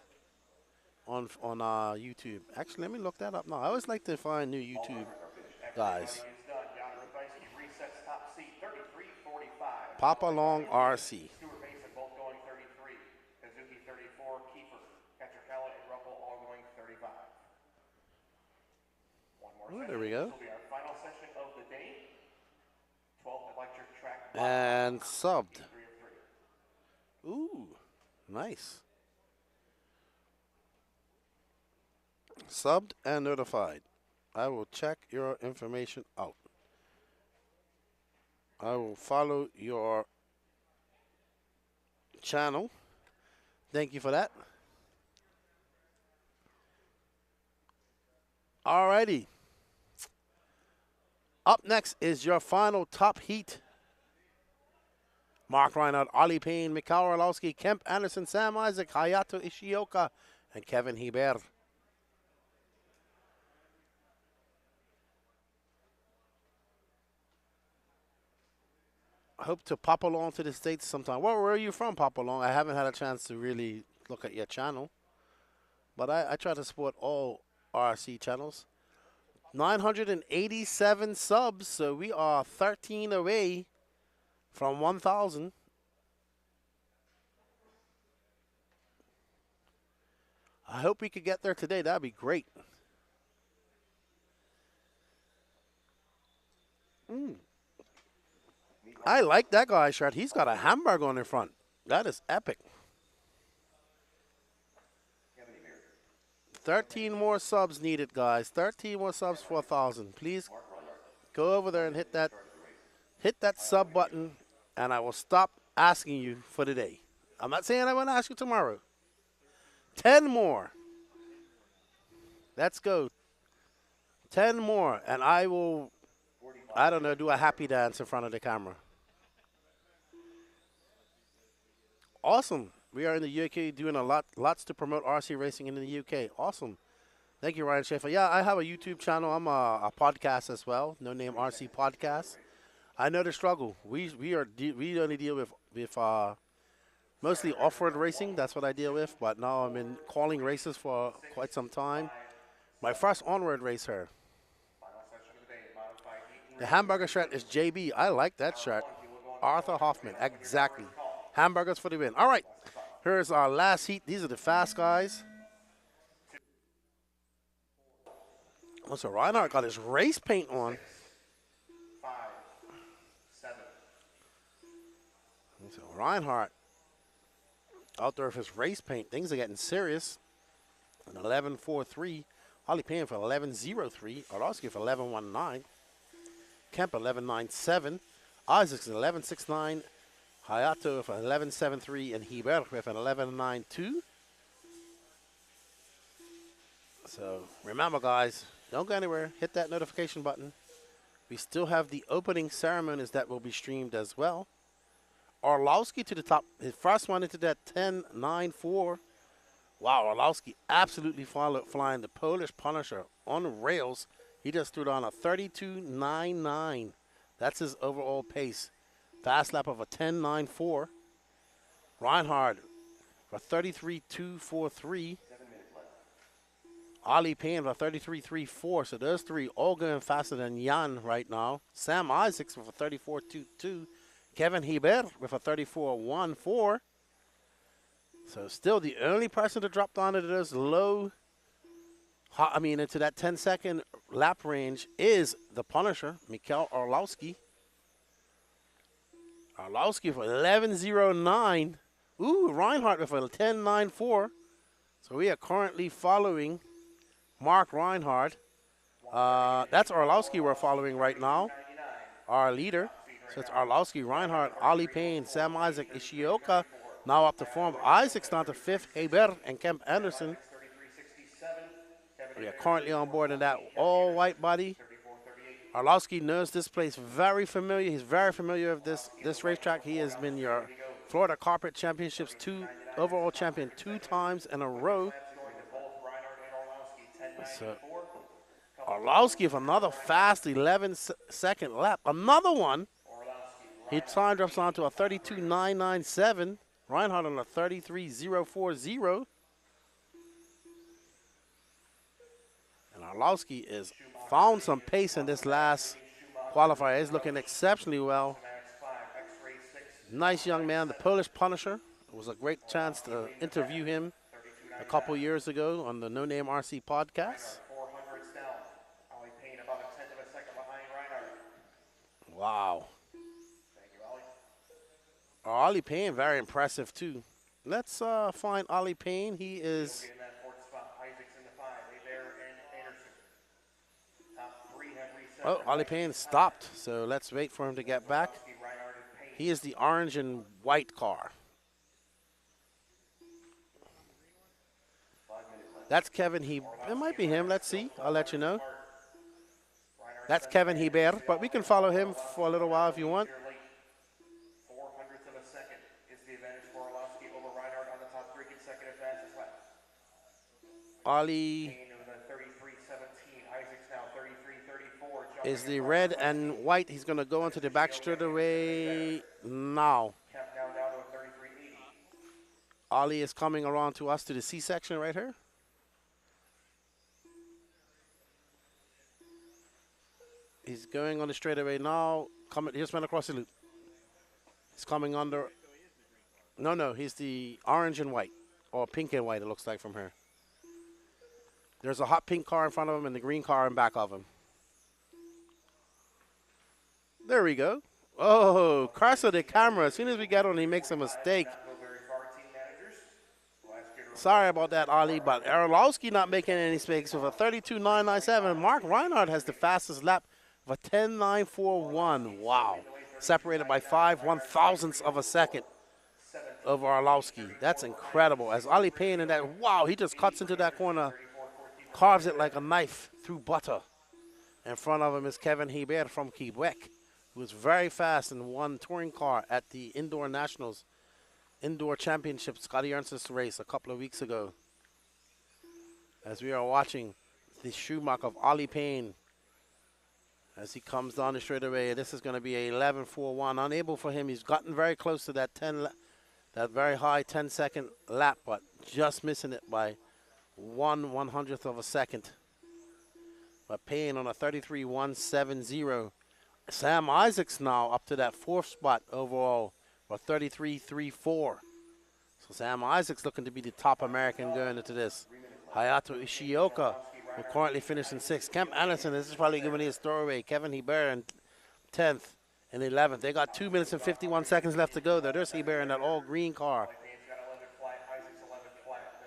Speaker 2: on YouTube. Actually, let me look that up now. I always like to find new YouTube guys. Papa Long RC.
Speaker 1: Stuart Mason both going 33. Kazuki 34. Kiefer, Katrikala, and Rumpel all going 35. One more
Speaker 2: Oh,
Speaker 1: session.
Speaker 2: there we go.
Speaker 1: This will be our final session of the day. 12th electric track.
Speaker 2: And subbed.
Speaker 1: 3 of 3.
Speaker 2: Ooh, nice. Subbed and notified. I will check your information out. I will follow your channel. Thank you for that. Alrighty. Up next is your final top heat. Mark Reinhardt, Ollie Payne, Mikhail Orlowski, Kemp Anderson, Sam Isaac, Hayato Ishioka, and Kevin Hebert. I hope to pop along to the States sometime. Where are you from, Papa Long? I haven't had a chance to really look at your channel. But I try to support all RC channels. 987 subs, so we are 13 away from 1,000. I hope we could get there today. That'd be great. I like that guy's shirt. He's got a hamburger on the front. That is epic. 13 more subs needed, guys. 13 more subs for 1,000. Please go over there and hit that sub button, and I will stop asking you for today. I'm not saying I want to ask you tomorrow. 10 more. Let's go. 10 more, and I will, I don't know, do a happy dance in front of the camera. Awesome. We are in the UK doing lots to promote RC racing in the UK. Awesome. Thank you, Ryan Schaefer. Yeah, I have a YouTube channel. I'm a podcast as well. No Name RC Podcast. I know the struggle. We only deal with mostly off-road racing. That's what I deal with. But now I'm in calling races for quite some time. My first on-road race here. The hamburger shirt is JB. I like that shirt. Arthur Hoffman. Exactly. Hamburgers for the win. All right. Here's our last heat. These are the fast guys. Oh, so Reinhardt got his race paint on.
Speaker 1: 5, 7.
Speaker 2: So Reinhardt out there with his race paint. Things are getting serious. An 11.43. Holly Payne for 11.03. Orlowski for 11.19. Kemp 11.97. Isaacs 11.69. Hayato with an 11.73. And Hebert with an 11.92. So remember, guys, don't go anywhere. Hit that notification button. We still have the opening ceremonies that will be streamed as well. Orlowski to the top. His first one into that 10.94. Wow, Orlowski absolutely flying the Polish Punisher on rails. He just threw down a 32.99. That's his overall pace. Fast lap of a 10.94. Reinhardt for 33.243. Ali Payne for 33.34. So those three all going faster than Jan right now. Sam Isaacs with a 34.22. Kevin Hebert with a 34.14. So still the only person to drop down into those low, into that 10-second lap range is the Punisher, Mikhail Orlowski. Orlowski for 11.09. Ooh, Reinhardt with a 10.94. So we are currently following Mark Reinhardt. That's Orlowski we're following right now, our leader. So it's Orlowski, Reinhardt, Ali Payne, Sam Isaac, Ishioka. Now up to form. Isaac's down to 5th. Hebert and Kemp Anderson. We are currently on board in that all-white body. Orlowski knows this place very familiar. He's very familiar with this racetrack. He has been your Florida Carpet Championships overall champion 2 times in a row. So Orlowski with another fast 11-second lap. Another one. He time drops on to a 32.997. Reinhardt on a 33.040. And Orlowski is found some pace in this last qualifier. He's looking exceptionally well. Nice young man, the Polish Punisher. It was a great chance to interview him a couple years ago on the No Name RC podcast. Wow. Ollie Payne, very impressive too. Let's find Ollie Payne. He is. Oh, Ollie Payne stopped, so let's wait for him to get back. He is the orange and white car. That's Kevin Hebert. It might be him. Let's see. I'll let you know. That's Kevin Hebert, but we can follow him for a little while if you want. Ollie is the red and white. He's going to go into the back straightaway now. Ollie is coming around to us to the C section right here. He's going on the straightaway now. He just went across the loop. He's coming under. No, he's the orange and white, or pink and white, it looks like from here. There's a hot pink car in front of him and the green car in back of him. There we go. Oh, Carso the camera. As soon as we get on, he makes a mistake. Sorry about that, Ali, but Arlovsky not making any mistakes with a 32.997. Mark Reinhardt has the fastest lap of a 10.941. Wow. Separated by 5/1000ths of a second of Arlovsky. That's incredible. As Ali Payne in that, wow, he just cuts into that corner, carves it like a knife through butter. In front of him is Kevin Hebert from Quebec, who was very fast and won touring car at the Indoor Nationals, Indoor Championship, Scotty Ernst's race a couple of weeks ago. As we are watching the Schumacher of Ali Payne as he comes down the straightaway, this is going to be a 11.41. Unable for him. He's gotten very close to that that very high 10-second lap, but just missing it by 1/100th of a second. But Payne on a 33.170. Sam Isaacs now up to that 4th spot overall for 33.34. So Sam Isaacs looking to be the top American going into this. Hayato Ishioka, who currently finished in 6th. Kemp Anderson, this is probably going to be his throwaway. Kevin Hebert in 10th and 11th. They got 2 minutes and 51 seconds left to go there. There's Hebert in that all green car.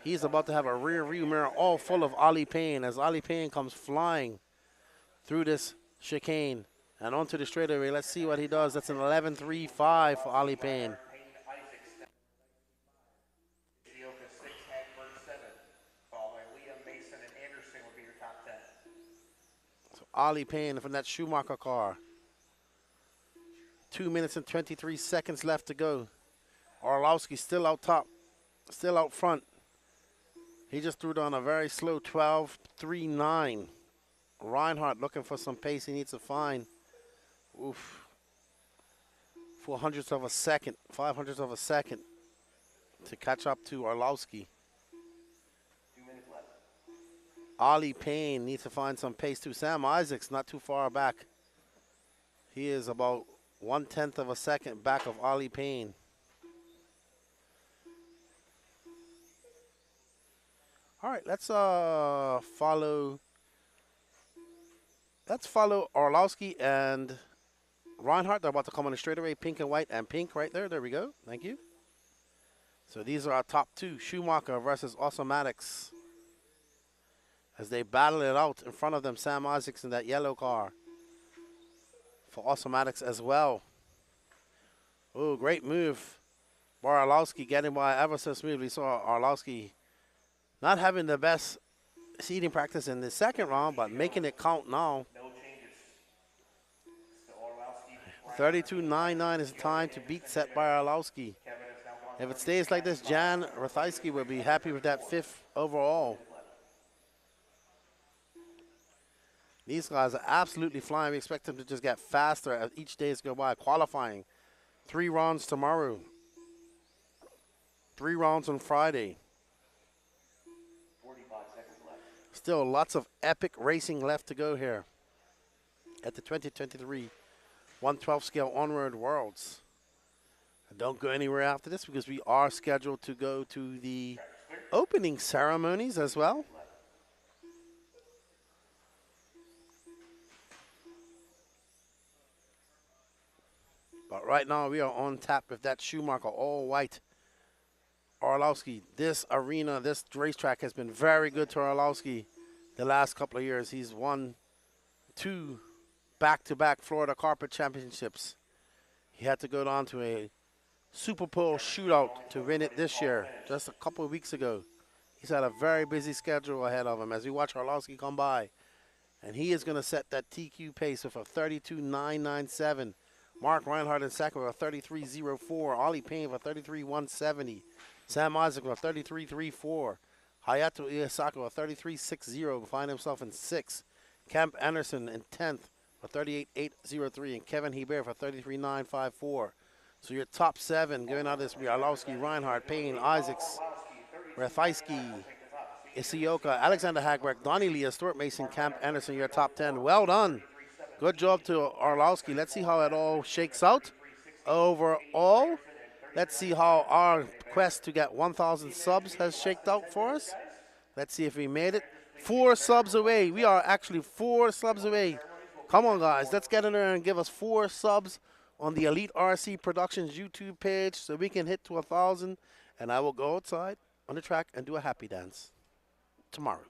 Speaker 2: He's about to have a rear view mirror all full of Ali Payne as Ali Payne comes flying through this chicane and onto the straightaway. Let's see what he does. That's an 11.35 for Ali Payne. So Ali Payne from that Schumacher car. 2 minutes and 23 seconds left to go. Arlovsky still out top, still out front. He just threw down a very slow 12.39. Reinhardt looking for some pace he needs to find. Oof. 400ths of a second, 500ths of a second to catch up to Arlovsky.
Speaker 3: 2 minutes left.
Speaker 2: Ali Payne needs to find some pace too. Sam Isaacs not too far back. He is about 1/10 of a second back of Ali Payne. All right, let's follow Arlovsky and Reinhardt. They're about to come on the straightaway, pink and white and pink right there. There we go. Thank you. So these are our top two, Schumacher versus Automatics. As they battle it out in front of them, Sam Isaacs in that yellow car. For Automatics as well. Oh, great move. Arlovsky getting by ever so smoothly. Saw Arlovsky not having the best seeding practice in the second round, but making it count now. 32.99 is the time to beat set by Arlovsky. If it stays like this, Jan Rathajski will be happy with that 5th overall. These guys are absolutely flying. We expect them to just get faster as each day goes by. Qualifying. 3 rounds tomorrow. 3 rounds on Friday.
Speaker 3: 45 seconds left.
Speaker 2: Still lots of epic racing left to go here at the 2023 112 scale Onward Worlds. And don't go anywhere after this because we are scheduled to go to the opening ceremonies as well. But right now we are on tap with that Schumacher all white. Arlovsky, this arena, this racetrack has been very good to Arlovsky the last couple of years. He's won 2 back-to-back Florida Carpet Championships. He had to go down to a Super Bowl shootout to win it this year, just a couple of weeks ago. He's had a very busy schedule ahead of him as we watch Arlovsky come by. And he is going to set that TQ pace with a 32.997. Mark Reinhardt in second with a 33.04. Ali Payne with a 33.170. Sam Isaac with a 33.34. Hayato Iyasaka with a 33.60 to find himself in 6th. Kemp Anderson in 10th for 38.803. And Kevin Hebert for 33.954. So your top 7 going out of this will be Arlovsky, Reinhardt, Payne, Isaacs, Rathajski, Isioka, Alexander Hagberg, Donnie Lee, Stuart Mason, Kemp Anderson, your top 10. Well done. Good job to Arlovsky. Let's see how it all shakes out. Overall, let's see how our quest to get 1,000 subs has shaked out for us. Let's see if we made it. 4 subs away. We are actually 4 subs away. Come on, guys. Let's get in there and give us 4 subs on the Elite RC Productions YouTube page so we can hit to 1,000. And I will go outside on the track and do a happy dance tomorrow.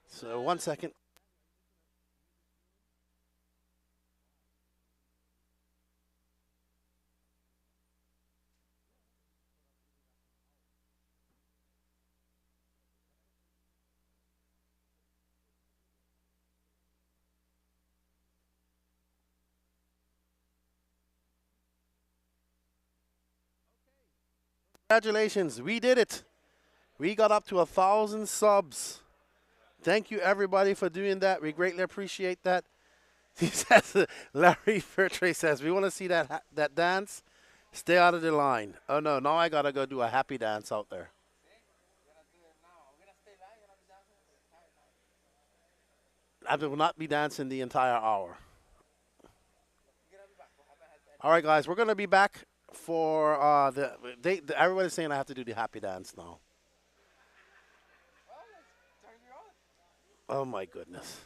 Speaker 2: So 1 second. Congratulations, we did it. We got up to 1,000 subs. Thank you everybody for doing that. We greatly appreciate that. He says, Larry Fairtray says, we want to see that dance. Stay out of the line. Oh no, now I gotta go do a happy dance out there. I will not be dancing the entire hour. All right, guys, we're gonna be back for everybody's saying I have to do the happy dance now. Oh my goodness.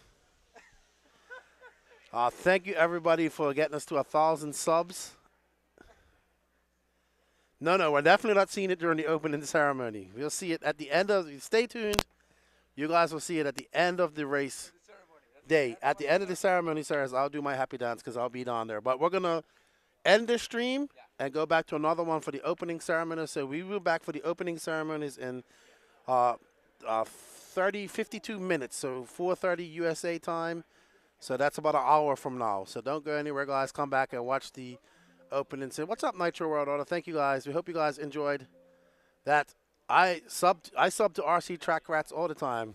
Speaker 2: Thank you everybody for getting us to 1,000 subs. No, we're definitely not seeing it during the opening ceremony. We'll see it at the end of. Stay tuned. You guys will see it at the end of the race day. At the end of the ceremony, sirs, I'll do my happy dance because I'll be down there. But we're gonna end the stream and go back to another one for the opening ceremony. So we will be back for the opening ceremonies in 52 minutes. So 4:30 USA time. So that's about an hour from now. So don't go anywhere, guys. Come back and watch the opening. So what's up, Nitro World Order? Thank you, guys. We hope you guys enjoyed that. I sub to RC Track Rats all the time.